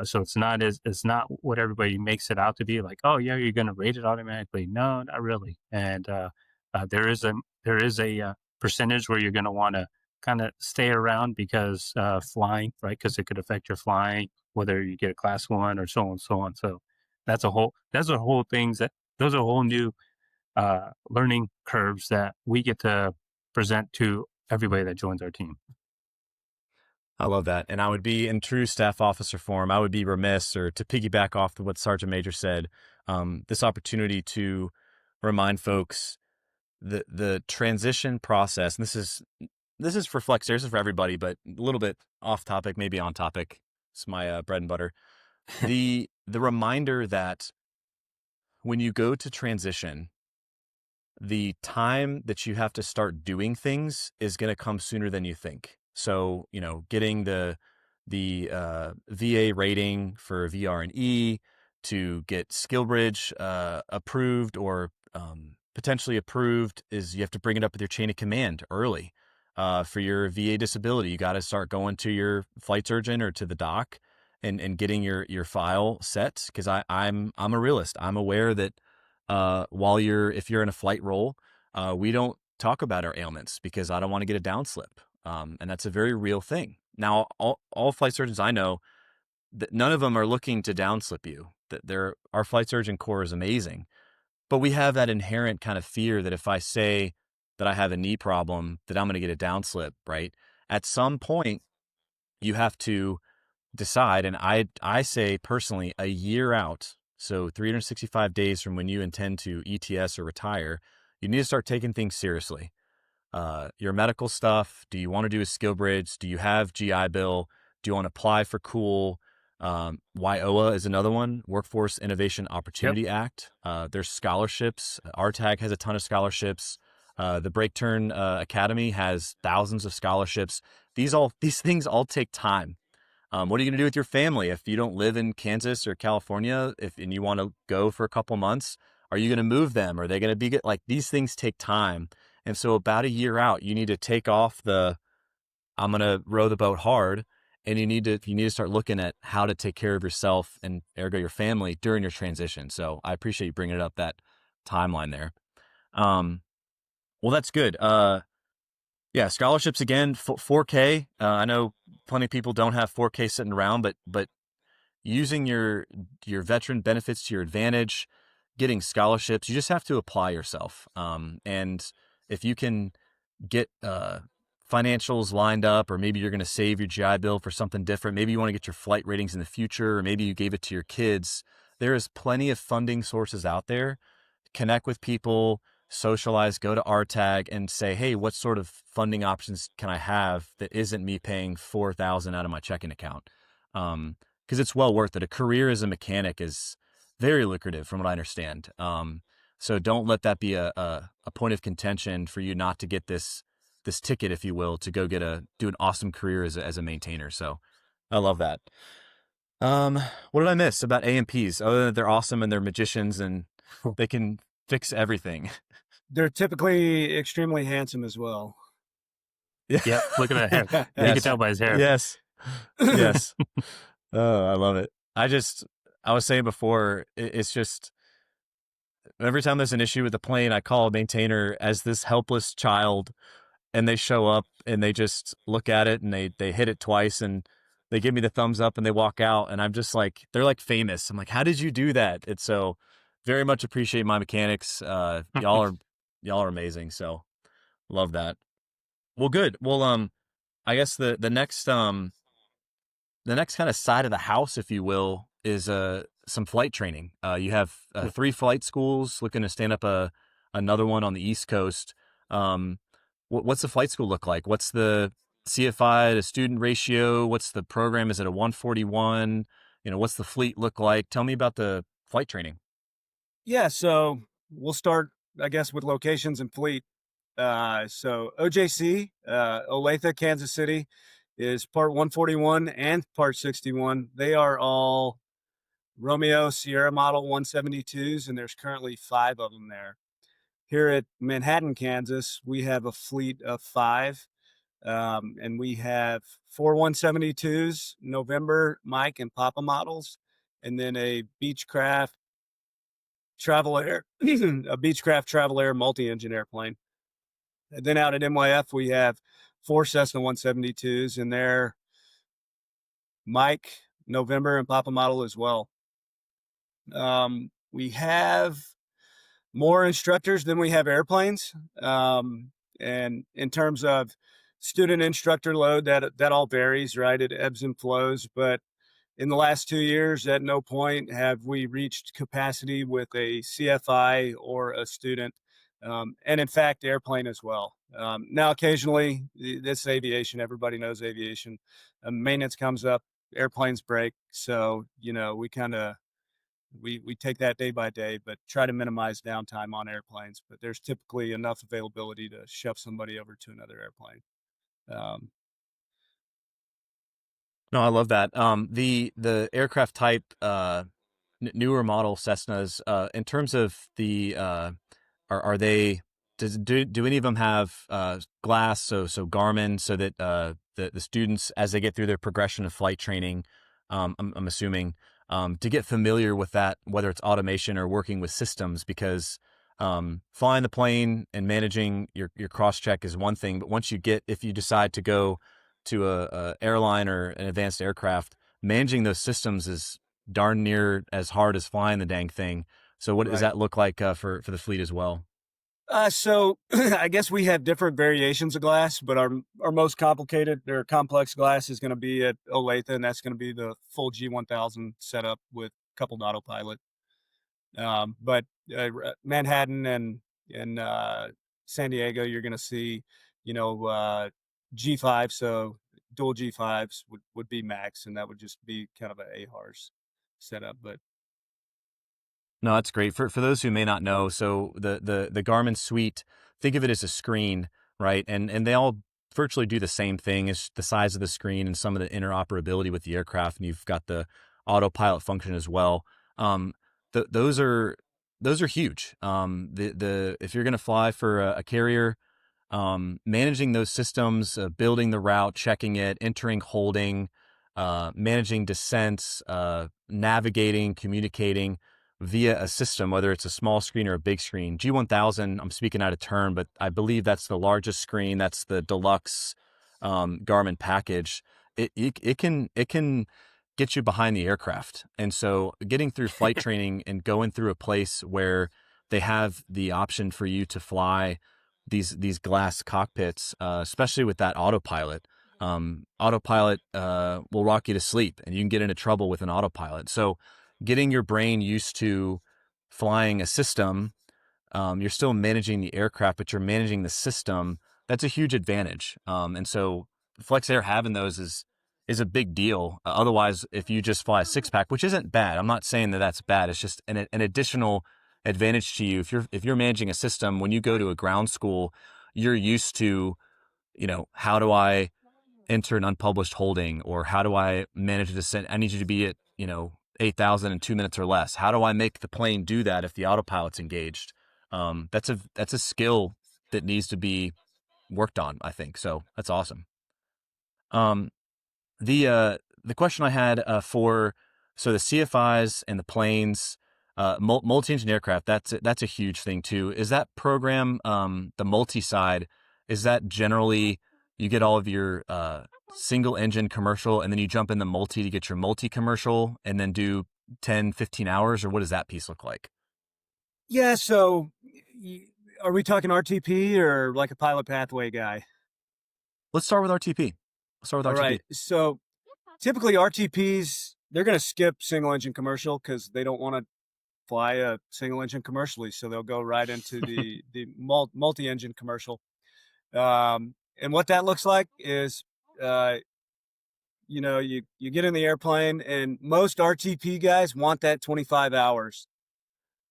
So it's not what everybody makes it out to be. Like, oh yeah, you're going to rate it automatically. No, not really. And There is a percentage where you're going to want to kind of stay around because flying, right? Because it could affect your flying, whether you get a class one or so on and so on. So those are whole new learning curves that we get to present to everybody that joins our team. I love that. And I would be in true staff officer form, I would be remiss, or to piggyback off of what Sergeant Major said, this opportunity to remind folks the transition process. And this is for Flexer, this is for everybody, but a little bit off topic, maybe on topic. It's my bread and butter. The reminder that when you go to transition, the time that you have to start doing things is going to come sooner than you think. So, getting the VA rating for VR&E, to get SkillBridge approved or potentially approved, is you have to bring it up with your chain of command early. For your VA disability, you got to start going to your flight surgeon or to the doc and getting your file set. Because I'm a realist. I'm aware that if you're in a flight role, we don't talk about our ailments because I don't want to get a down slip. And that's a very real thing. Now, all flight surgeons I know, that none of them are looking to downslip you. Our flight surgeon corps is amazing, but we have that inherent kind of fear that if I say that I have a knee problem, that I'm going to get a downslip, right? At some point, you have to decide, and I say personally, a year out, so 365 days from when you intend to ETS or retire, you need to start taking things seriously. Your medical stuff. Do you want to do a SkillBridge? Do you have GI Bill? Do you want to apply for COOL? WIOA is another one, Workforce Innovation Opportunity Act. There's scholarships. RTAG has a ton of scholarships. The Break Turn Academy has thousands of scholarships. These things all take time. What are you going to do with your family if you don't live in Kansas or California? And you want to go for a couple months, are you going to move them? Are they going to be like, these things take time. And so about a year out, you need to take off I'm going to row the boat hard, and you need to start looking at how to take care of yourself and ergo your family during your transition. So I appreciate you bringing it up, that timeline there. Well, that's good. Yeah, scholarships again, 4K. I know plenty of people don't have 4K sitting around, but using your veteran benefits to your advantage, getting scholarships, you just have to apply yourself. And if you can get financials lined up, or maybe you're going to save your GI Bill for something different, maybe you want to get your flight ratings in the future, or maybe you gave it to your kids, there is plenty of funding sources out there. Connect with people, socialize, go to RTAG and say, hey, what sort of funding options can I have that isn't me paying $4,000 out of my checking account? Because it's well worth it. A career as a mechanic is very lucrative from what I understand. So don't let that be a point of contention for you not to get this ticket, if you will, to go do an awesome career as a maintainer. So I love that. What did I miss about AMPs other than they're awesome and they're magicians and they can fix everything? They're typically extremely handsome as well. Yeah, look at that hair. Yes. You can tell by his hair. Yes. Yes. Oh, I love it. I was saying before, it's just every time there's an issue with the plane, I call a maintainer as this helpless child, and they show up and they just look at it and they hit it twice and they give me the thumbs up and they walk out, and I'm just like, they're like famous. I'm like, how did you do that? It's so very much appreciate my mechanics. Y'all are amazing. So love that. Well, good. Well, I guess the next kind of side of the house, if you will, is some flight training. You have 3 flight schools looking to stand up another one on the East Coast. What's the flight school look like? What's the CFI to student ratio? What's the program? Is it a 141? What's the fleet look like? Tell me about the flight training. Yeah, so we'll start, I guess, with locations and fleet. So OJC, Olathe, Kansas City, is part 141 and part 61. They are all Romeo Sierra model 172s, and there's currently 5 of them there. Here at Manhattan, Kansas, we have a fleet of 5, and we have 4 172s, November, Mike, and Papa models, and then a Beechcraft travel air, a Beechcraft travel air multi-engine airplane. And then out at MYF, we have 4 Cessna 172s, and they're Mike, November, and Papa model as well. We have more instructors than we have airplanes. And in terms of student instructor load, that all varies, right? It ebbs and flows. But in the last 2 years, at no point have we reached capacity with a CFI or a student. And in fact, airplane as well. Now, occasionally, this aviation, everybody knows aviation. Maintenance comes up, airplanes break. So, we kind of we take that day by day, but try to minimize downtime on airplanes. But there's typically enough availability to shove somebody over to another airplane. Um, No, I love that. The aircraft type, newer model Cessnas, in terms of the, are they, do any of them have glass? So Garmin, so that the students, as they get through their progression of flight training, I'm assuming, to get familiar with that, whether it's automation or working with systems, because flying the plane and managing your cross check is one thing, but if you decide to go to a airline or an advanced aircraft, managing those systems is darn near as hard as flying the dang thing. So what does right. that look like for the fleet as well? So I guess we have different variations of glass, but our most complicated or complex glass is going to be at Olathe, and that's going to be the full G1000 setup with coupled autopilot. But Manhattan and San Diego, you're going to see, G5. So dual G5s would be max, and that would just be kind of an AHRS setup. But No, that's great. For those who may not know, so the Garmin suite, think of it as a screen, right? And they all virtually do the same thing. It's the size of the screen and some of the interoperability with the aircraft, and you've got the autopilot function as well. Um, those are huge. The if you're going to fly for a carrier, managing those systems, building the route, checking it, entering, holding, managing descents, navigating, communicating via a system, whether it's a small screen or a big screen. G1000, I'm speaking out of turn, but I believe that's the largest screen. That's the deluxe Garmin package. It can get you behind the aircraft. And so getting through flight training and going through a place where they have the option for you to fly these glass cockpits, especially with that autopilot. Autopilot will rock you to sleep, and you can get into trouble with an autopilot. So getting your brain used to flying a system, you're still managing the aircraft, but you're managing the system. That's a huge advantage. And so Flex Air having those is a big deal. Otherwise, if you just fly a 6-pack, which isn't bad, I'm not saying that that's bad. It's just an additional advantage to you. If you're managing a system, when you go to a ground school, you're used to, how do I enter an unpublished holding, or how do I manage a descent? I need you to be at, 8,000 in 2 minutes or less. How do I make the plane do that if the autopilot's engaged? That's a skill that needs to be worked on, I think. So that's awesome. Um, the question I had so the CFIs and the planes, multi-engine aircraft, that's a huge thing too. Is that program, the multi side, is that generally you get all of your single engine commercial, and then you jump in the multi to get your multi commercial, and then do 10, 15 hours, or what does that piece look like? yeah, so are we talking RTP or like a pilot pathway guy? Let's start with RTP. All right. So typically RTPs, they're going to skip single engine commercial because they don't want to fly a single engine commercially. So they'll go right into the multi engine commercial. And what that looks like is, you get in the airplane, and most RTP guys want that 25 hours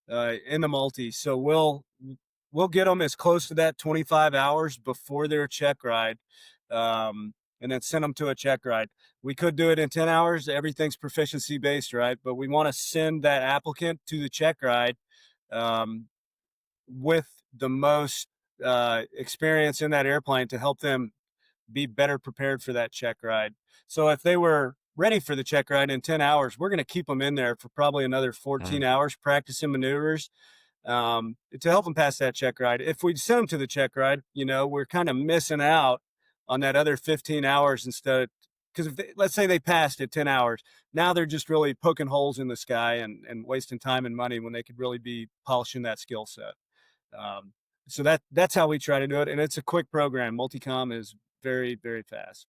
in the multi. So we'll get them as close to that 25 hours before their check ride, and then send them to a check ride. We could do it in 10 hours. Everything's proficiency based, right? But we want to send that applicant to the check ride with the most experience in that airplane to help them be better prepared for that check ride. So if they were ready for the check ride in 10 hours, we're going to keep them in there for probably another 14 hours practicing maneuvers to help them pass that check ride. If we send them to the check ride, we're kind of missing out on that other 15 hours instead. Because let's say they passed at 10 hours, now they're just really poking holes in the sky and wasting time and money when they could really be polishing that skill set. So that's how we try to do it. And it's a quick program. Multicom is very, very fast.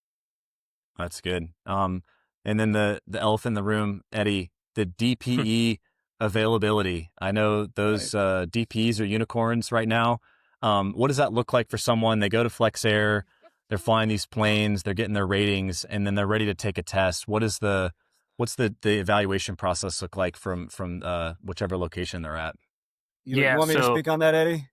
That's good. And then the elephant in the room, Eddie, the DPE availability. I know those DPEs are unicorns right now. What does that look like for someone? They go to Flex Air, they're flying these planes, they're getting their ratings, and then they're ready to take a test. What's the evaluation process look like from whichever location they're at? You want me to speak on that, Eddie?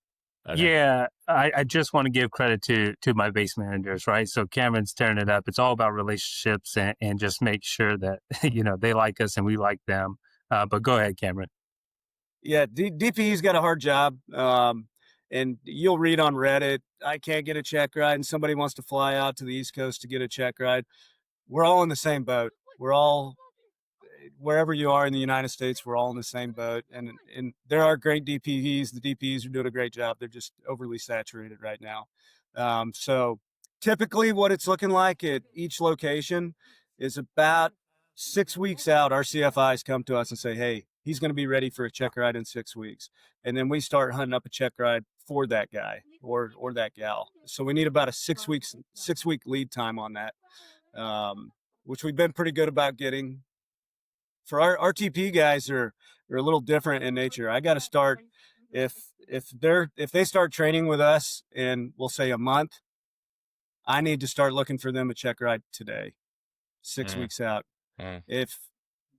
Okay. Yeah, I just want to give credit to my base managers, right? So Cameron's tearing it up. It's all about relationships and just make sure that, they like us and we like them. But go ahead, Cameron. Yeah, DPE's got a hard job. And you'll read on Reddit, I can't get a check ride, and somebody wants to fly out to the East Coast to get a check ride. We're all in the same boat. We're all, wherever you are in the United States, we're all in the same boat. And there are great DPEs. The DPEs are doing a great job. They're just overly saturated right now. So typically what it's looking like at each location is about 6 weeks out, our CFIs come to us and say, hey, he's going to be ready for a check ride in 6 weeks. And then we start hunting up a check ride for that guy or that gal. So we need about a 6 week lead time on that, which we've been pretty good about getting. For our RTP guys are a little different in nature. I got to start if they start training with us in, we'll say, a month, I need to start looking for them a check ride today, 6 weeks out. If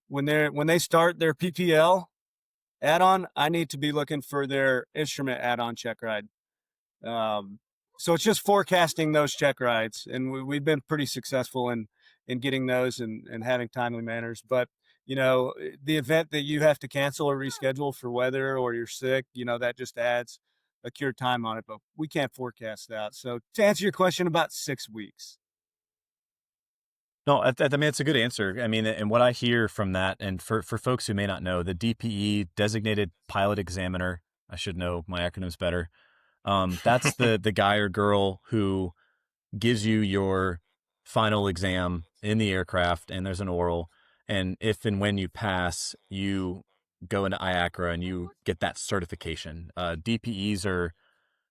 when they start their PPL add-on, I need to be looking for their instrument add-on check ride. So it's just forecasting those check rides, and we've been pretty successful in getting those and having timely manners. But the event that you have to cancel or reschedule for weather or you're sick, that just adds a cure time on it. But we can't forecast that. So to answer your question, about 6 weeks. No, I mean, it's a good answer. I mean, and what I hear from that, and for folks who may not know, the DPE, Designated Pilot Examiner, I should know my acronyms better. That's the guy or girl who gives you your final exam in the aircraft, and there's an oral. And if and when you pass, you go into IACRA and you get that certification. DPEs are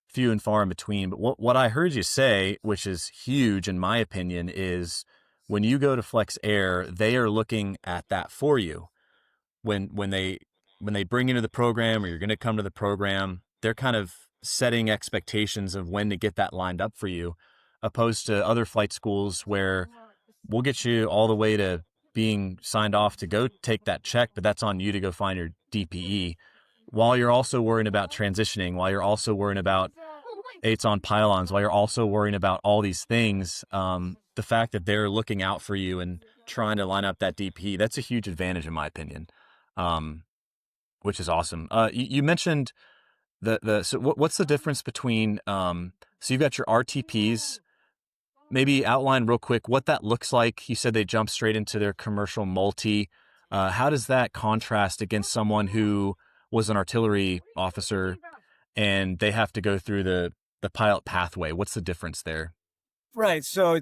few and far in between. But what I heard you say, which is huge in my opinion, is when you go to Flex Air, they are looking at that for you. When they bring you to the program, or you're going to come to the program, they're kind of setting expectations of when to get that lined up for you, opposed to other flight schools where we'll get you all the way to being signed off to go take that check, but that's on you to go find your DPE, while you're also worrying about transitioning, while you're also worrying about eights on pylons, while you're also worrying about all these things. The fact that they're looking out for you and trying to line up that DPE, that's a huge advantage in my opinion, which is awesome. You mentioned so what's the difference between, so you've got your RTPs, maybe outline real quick what that looks like. You said they jump straight into their commercial multi. How does that contrast against someone who was an artillery officer and they have to go through the pilot pathway? What's the difference there? Right. So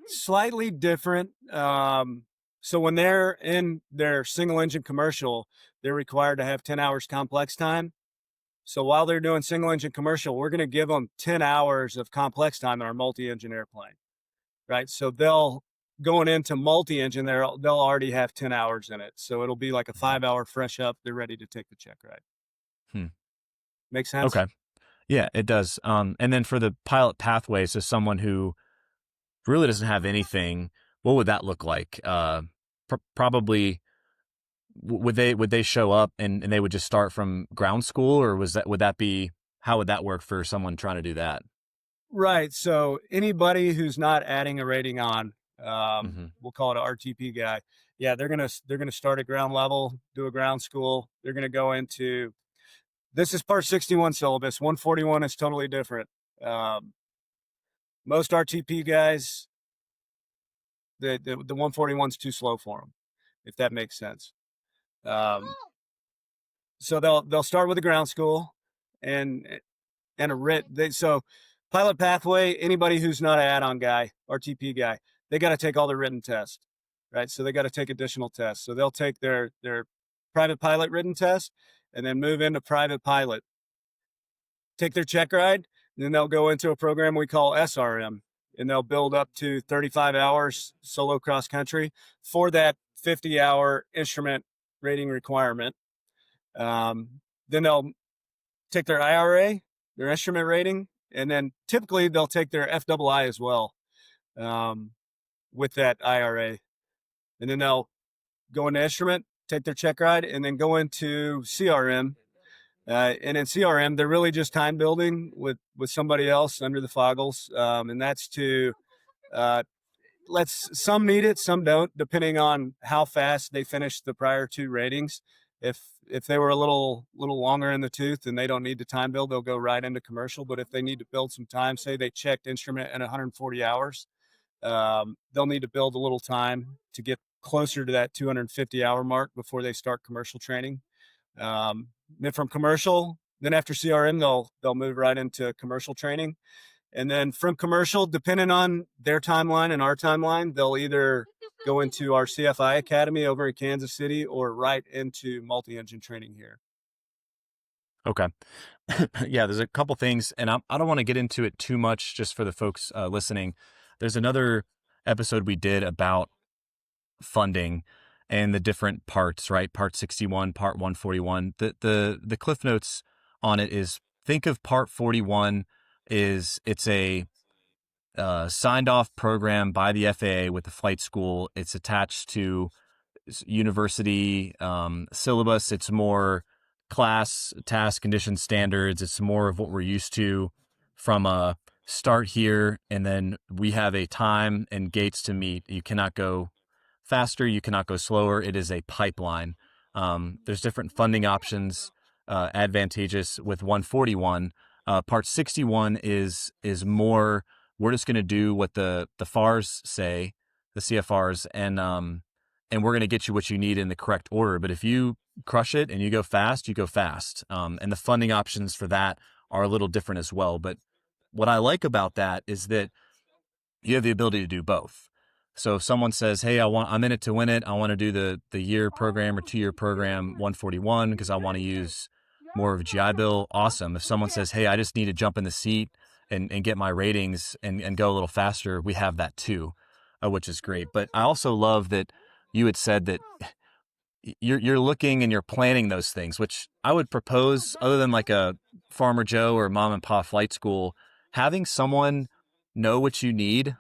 slightly different. So when they're in their single engine commercial, they're required to have 10 hours complex time. So while they're doing single engine commercial, we're going to give them 10 hours of complex time in our multi-engine airplane, right? So they'll, going into multi-engine, they'll already have 10 hours in it. So it'll be like a 5-hour fresh up. They're ready to take the check ride. Make sense? Okay. Yeah, it does. And then for the pilot pathway, so someone who really doesn't have anything, what would that look like? Probably would they show up and they would just start from ground school, or would that be, how would that work for someone trying to do that? Right. So anybody who's not adding a rating on, we'll call it an RTP guy. Yeah, they're gonna start at ground level, do a ground school. They're gonna go into, this is Part 61 syllabus. 141 is totally different. Most RTP guys the 141's too slow for them, if that makes sense. So they'll start with a ground school and a writ. So pilot pathway, anybody who's not an add-on guy, RTP guy, they got to take all their written tests, right? So they got to take additional tests. So they'll take their private pilot written test and then move into private pilot, take their check ride, and then they'll go into a program we call SRM, and they'll build up to 35 hours solo cross country for that 50-hour instrument rating requirement. Then they'll take their IRA, their instrument rating, and then typically they'll take their FII as well with that IRA. And then they'll go into instrument, take their check ride, and then go into CRM. And in CRM, they're really just time building with somebody else under the foggles. And that's to some need it, some don't, depending on how fast they finish the prior 2 ratings. If they were a little longer in the tooth and they don't need to time build, they'll go right into commercial. But if they need to build some time, say they checked instrument in 140 hours, they'll need to build a little time to get closer to that 250-hour mark before they start commercial training. Then from commercial, then after CRM, they'll move right into commercial training. And then from commercial, depending on their timeline and our timeline, they'll either go into our CFI Academy over in Kansas City or right into multi-engine training here. Okay. Yeah, there's a couple things, and I don't want to get into it too much just for the folks listening. There's another episode we did about funding and the different parts, right? Part 61, part 141. The cliff notes on it is, think of part 41 it's a signed off program by the FAA with the flight school. It's attached to university syllabus. It's more class, task, condition standards. It's more of what we're used to from a start here, and then we have a time and gates to meet. You cannot go faster. You cannot go slower. It is a pipeline. There's different funding options, advantageous with 141. Part 61 is more, we're just going to do what the FARs say, the CFRs, and we're going to get you what you need in the correct order. But if you crush it and you go fast, you go fast. And the funding options for that are a little different as well. But what I like about that is that you have the ability to do both. So if someone says, hey, I'm in it to win it. I want to do the year program or 2-year program 141 because I want to use more of a GI Bill, awesome. If someone says, hey, I just need to jump in the seat and get my ratings and go a little faster, we have that too, which is great. But I also love that you had said that you're looking and you're planning those things, which I would propose, other than like a Farmer Joe or mom and pop flight school, having someone know what you need.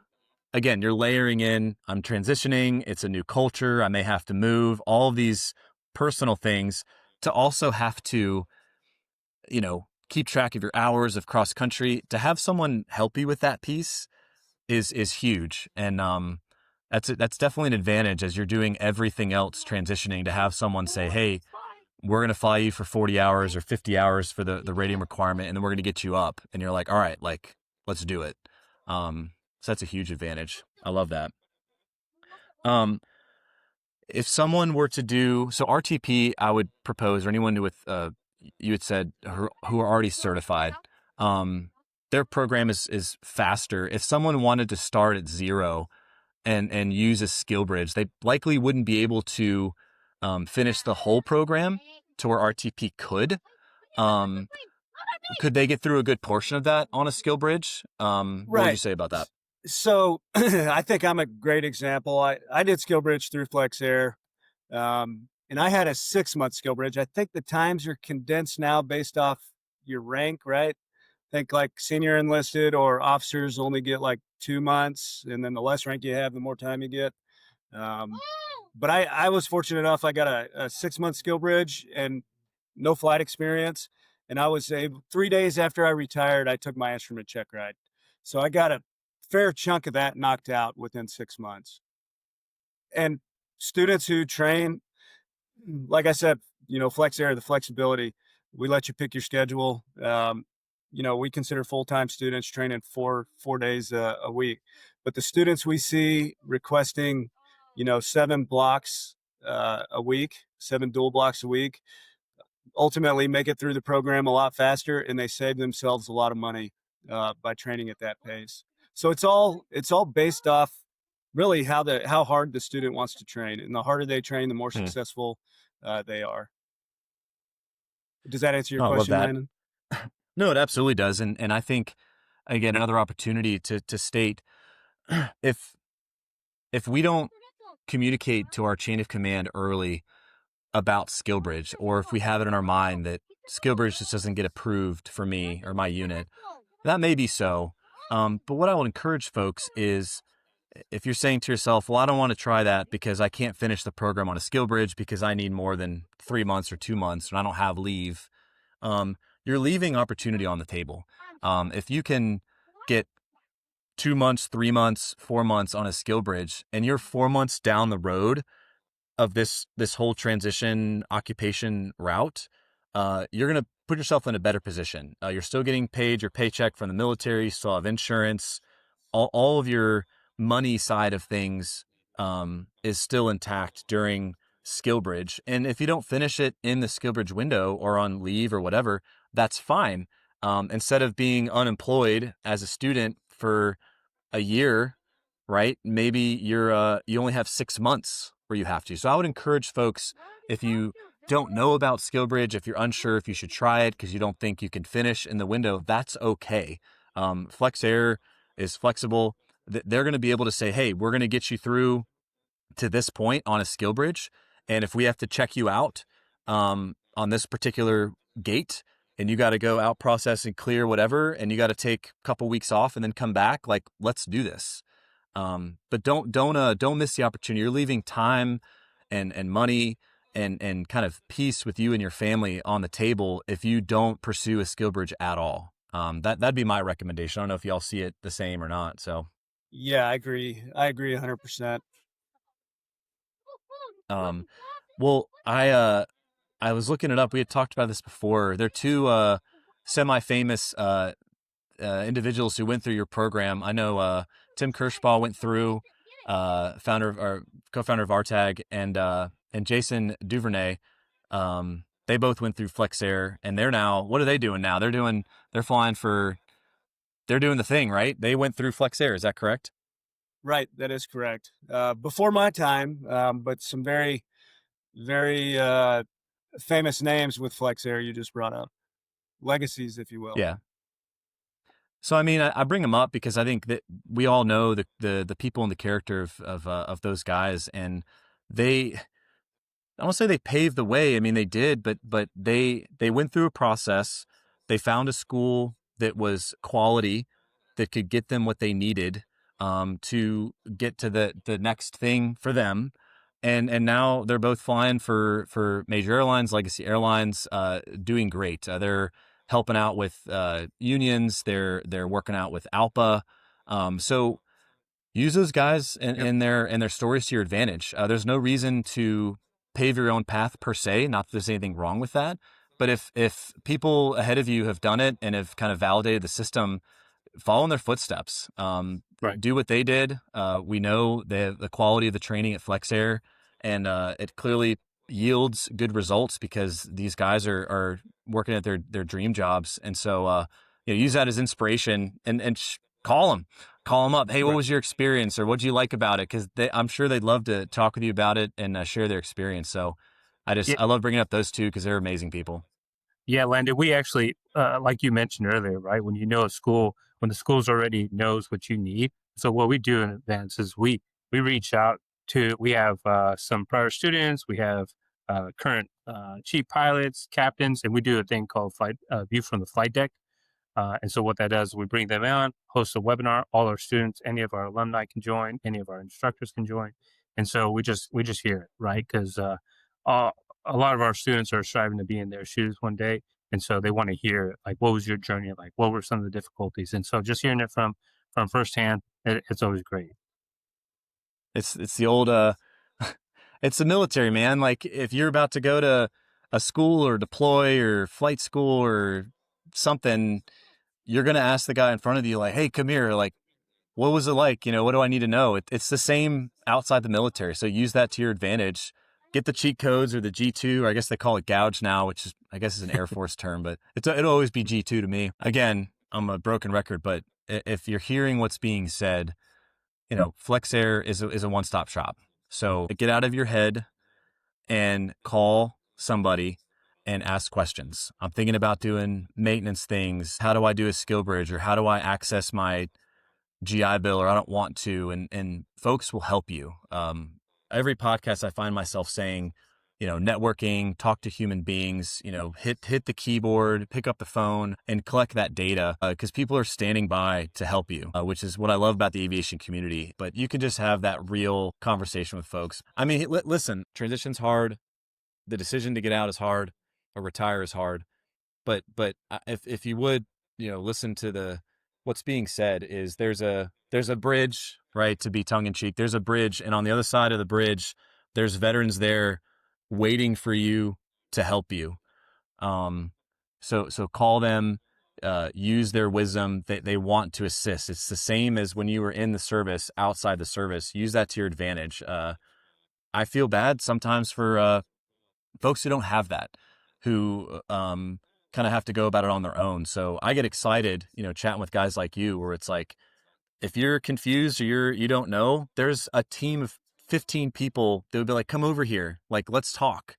Again, you're layering in, I'm transitioning, it's a new culture, I may have to move, all of these personal things, to also have to, keep track of your hours of cross country. To have someone help you with that piece is huge. And that's definitely an advantage as you're doing everything else transitioning, to have someone say, hey, we're going to fly you for 40 hours or 50 hours for the rating requirement, and then we're going to get you up. And you're like, all right, like, let's do it. So that's a huge advantage. I love that. If someone were to do, so RTP, I would propose, or anyone with, you had said who are already certified, their program is faster. If someone wanted to start at 0 and use a SkillBridge, they likely wouldn't be able to finish the whole program to where RTP could. Could they get through a good portion of that on a SkillBridge? What would you say about that? So I think I'm a great example. I did SkillBridge through FlexAir, and I had a 6-month SkillBridge. I think the times are condensed now based off your rank, right? I think like senior enlisted or officers only get like 2 months, and then the less rank you have, the more time you get. But I was fortunate enough. I got a 6-month SkillBridge and no flight experience. And I was able, 3 days after I retired, I took my instrument check ride. So I got a fair chunk of that knocked out within 6 months. And students who train, like I said, FlexAir, the flexibility, we let you pick your schedule. we consider full-time students training four days a week, but the students we see requesting, 7 blocks a week, 7 dual blocks a week, ultimately make it through the program a lot faster, and they save themselves a lot of money by training at that pace. So it's all based off really how hard the student wants to train, and the harder they train, the more Hmm. successful they are. Does that answer your Oh, I love question, that. Landon? No, it absolutely does. And I think, again, another opportunity to state if we don't communicate to our chain of command early about SkillBridge, or if we have it in our mind that SkillBridge just doesn't get approved for me or my unit, that may be so. But what I would encourage folks is, if you're saying to yourself, well, I don't want to try that because I can't finish the program on a SkillBridge because I need more than 3 months or 2 months and I don't have leave, you're leaving opportunity on the table. If you can get 2 months, 3 months, 4 months on a SkillBridge, and you're 4 months down the road of this whole transition occupation route, you're going to put yourself in a better position. You're still getting paid your paycheck from the military, you still have insurance, all of your money side of things is still intact during SkillBridge. And if you don't finish it in the SkillBridge window or on leave or whatever, that's fine. Instead of being unemployed as a student for a year, right? Maybe you only have 6 months where you have to. So I would encourage folks, if you don't know about SkillBridge, if you're unsure if you should try it because you don't think you can finish in the window, that's okay. FlexAir is flexible. They're going to be able to say, hey, we're going to get you through to this point on a SkillBridge, and if we have to check you out on this particular gate, and you got to go out, process and clear whatever, and you got to take a couple weeks off and then come back, like, let's do this. But don't miss the opportunity. You're leaving time and money and kind of peace with you and your family on the table if you don't pursue a SkillBridge at all. That'd be my recommendation. I don't know if y'all see it the same or not. So, Yeah, I agree. I agree 100%. well, I was looking it up. We had talked about this before. There are two semi-famous individuals who went through your program. I know Tim Kirschbaugh went through, founder or co-founder of RTAG, and Jason Duvernay. They both went through FlexAir, and they're now. What are they doing now? They're flying for. They're doing the thing, right? They went through FlexAir. Is that correct? Right, that is correct. Before my time, but some very, very famous names with FlexAir you just brought up, legacies, if you will. Yeah. So I mean, I bring them up because I think that we all know the people and the character of those guys, and they. I don't say they paved the way. I mean, they did, but they went through a process. They found a school that was quality, that could get them what they needed to get to the next thing for them, and now they're both flying for major airlines, legacy airlines, doing great. They're helping out with unions. They're working out with ALPA. So use those guys and their stories to your advantage. There's no reason to pave your own path per se. Not that there's anything wrong with that, but if people ahead of you have done it and have kind of validated the system, follow in their footsteps. Right. Do what they did. We know the quality of the training at FlexAir, and it clearly yields good results because these guys are working at their dream jobs. And so, use that as inspiration and call them up. Hey, what Right. was your experience, or what did you like about it? Because I'm sure they'd love to talk with you about it and share their experience. So Yeah, I love bringing up those two because they're amazing people. yeah, Landon, we actually, like you mentioned earlier, right? When you know a school, when the school's already knows what you need. So what we do in advance is we reach out to, we have some prior students, we have current chief pilots, captains, and we do a thing called flight view from the flight deck. And so what that does, we bring them on, host a webinar. All our students, any of our alumni can join, any of our instructors can join, and so we just hear it, right? Because uh, a lot of our students are striving to be in their shoes one day, and so they want to hear like, what was your journey like? What were some of the difficulties? And so just hearing it from firsthand, it's always great. It's the old it's the military, man. Like, if you're about to go to a school or deploy or flight school or something, you're going to ask the guy in front of you, like, hey, come here. Like, what was it like? What do I need to know? It's the same outside the military. So use that to your advantage. Get the cheat codes or the G2, or I guess they call it gouge now, which is, I guess is an Air Force term, but it'll always be G2 to me. Again, I'm a broken record, but if you're hearing what's being said, FlexAir is a one-stop shop. So get out of your head and call somebody and ask questions. I'm thinking about doing maintenance things. How do I do a SkillBridge, or how do I access my GI Bill, or I don't want to, and folks will help you. Every podcast I find myself saying, networking, talk to human beings, hit the keyboard, pick up the phone and collect that data, because people are standing by to help you, which is what I love about the aviation community. But you can just have that real conversation with folks. I mean, listen, transition's hard. The decision to get out is hard, or retire is hard. But if you would, listen to what's being said is there's a bridge, right? To be tongue in cheek, there's a bridge, and on the other side of the bridge, there's veterans there waiting for you to help you. So call them, use their wisdom. They want to assist. It's the same as when you were in the service, outside the service. Use that to your advantage. I feel bad sometimes for folks who don't have that, who kind of have to go about it on their own. So I get excited, chatting with guys like you, where it's like, if you're confused or you don't know, there's a team of 15 people that would be like, come over here, like, let's talk.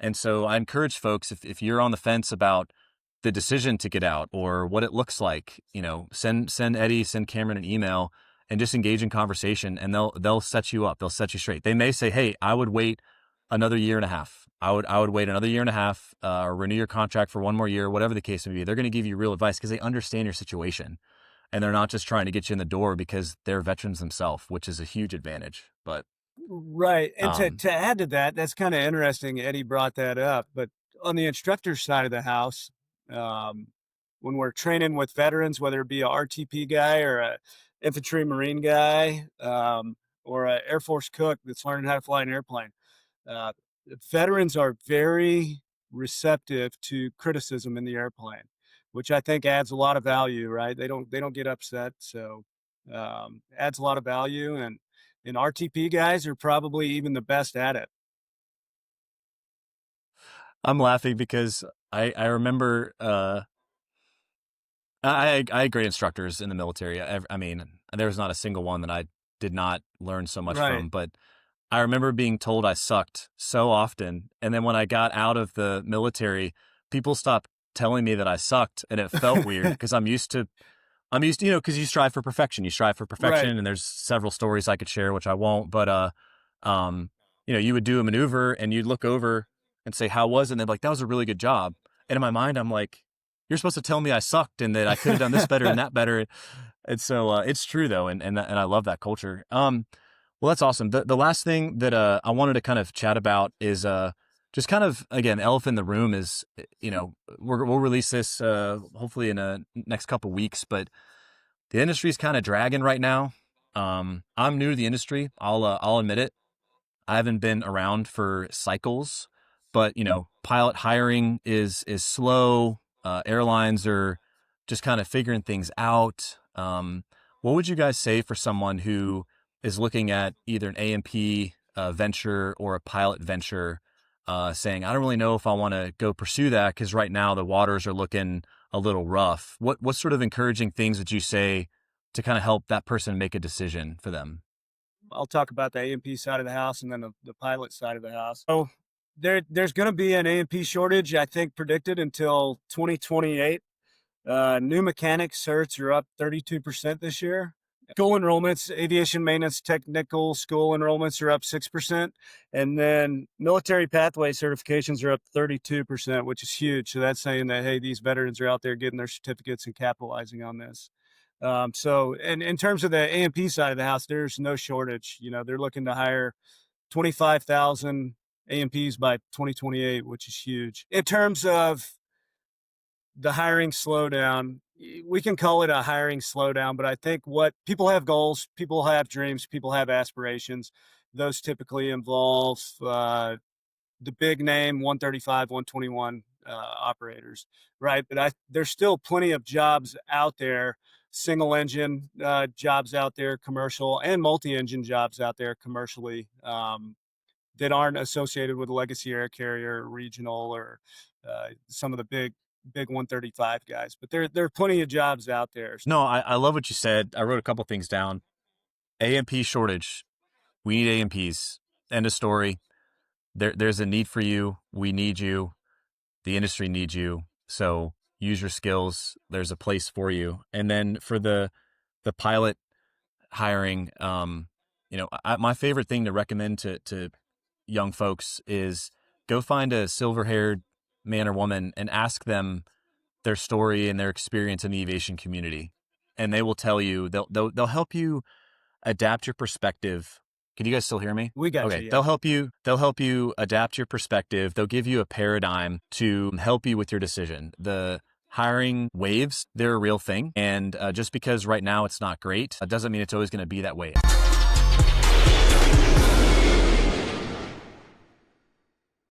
And so I encourage folks, if you're on the fence about the decision to get out or what it looks like, send Eddie, send Cameron an email and just engage in conversation, and they'll set you up. They'll set you straight. They may say, hey, I would wait another year and a half. I would wait another year and a half, or renew your contract for one more year, whatever the case may be. They're going to give you real advice because they understand your situation, and they're not just trying to get you in the door because they're veterans themselves, which is a huge advantage. But right. And to add to that, that's kind of interesting. Eddie brought that up, but on the instructor side of the house, when we're training with veterans, whether it be a RTP guy or a infantry Marine guy, or an Air Force cook that's learning how to fly an airplane, uh, veterans are very receptive to criticism in the airplane, which I think adds a lot of value, right? They don't get upset. So, adds a lot of value, and RTP guys are probably even the best at it. I'm laughing because I remember, I had great instructors in the military. I mean, there was not a single one that I did not learn so much Right. from, but I remember being told I sucked so often. And then when I got out of the military, people stopped telling me that I sucked, and it felt weird because I'm used to, because you strive for perfection. You strive for perfection, Right. and there's several stories I could share, which I won't. But you would do a maneuver, and you'd look over and say, "How was it?" And they'd be like, "That was a really good job." And in my mind, I'm like, "You're supposed to tell me I sucked and that I could have done this better and that better." And so it's true though, and I love that culture. Well, that's awesome. The last thing that I wanted to kind of chat about is just kind of, again, elephant in the room is, we'll release this hopefully in a next couple weeks, but the industry is kind of dragging right now. I'm new to the industry. I'll admit it. I haven't been around for cycles, but pilot hiring is slow. Airlines are just kind of figuring things out. What would you guys say for someone who is looking at either an A&P venture or a pilot venture, saying, I don't really know if I want to go pursue that because right now the waters are looking a little rough. What sort of encouraging things would you say to kind of help that person make a decision for them? I'll talk about the A&P side of the house and then the pilot side of the house. So there's going to be an A&P shortage, I think, predicted until 2028. New mechanic certs are up 32% this year. School enrollments, aviation maintenance technical school enrollments are up 6%. And then military pathway certifications are up 32%, which is huge. So that's saying that, hey, these veterans are out there getting their certificates and capitalizing on this. So, and in terms of the A&P side of the house, there's no shortage. They're looking to hire 25,000 A&Ps by 2028, which is huge. In terms of the hiring slowdown, we can call it a hiring slowdown, but I think what people have goals, people have dreams, people have aspirations. Those typically involve the big name 135, 121 operators, right? But there's still plenty of jobs out there, single engine jobs out there, commercial and multi-engine jobs out there commercially, that aren't associated with a legacy air carrier, regional, or some of the big 135 guys. But there are plenty of jobs out there. No, I love what you said. I wrote a couple things down. AMP shortage. We need AMPs. End of story. There's a need for you. We need you. The industry needs you. So use your skills. There's a place for you. And then for the pilot hiring, my favorite thing to recommend to young folks is go find a silver-haired man or woman and ask them their story and their experience in the aviation community. And they will tell you, they'll help you adapt your perspective. Can you guys still hear me? We got okay. you. Yeah. They'll help you adapt your perspective. They'll give you a paradigm to help you with your decision. The hiring waves, they're a real thing. And just because right now it's not great, doesn't mean it's always going to be that way.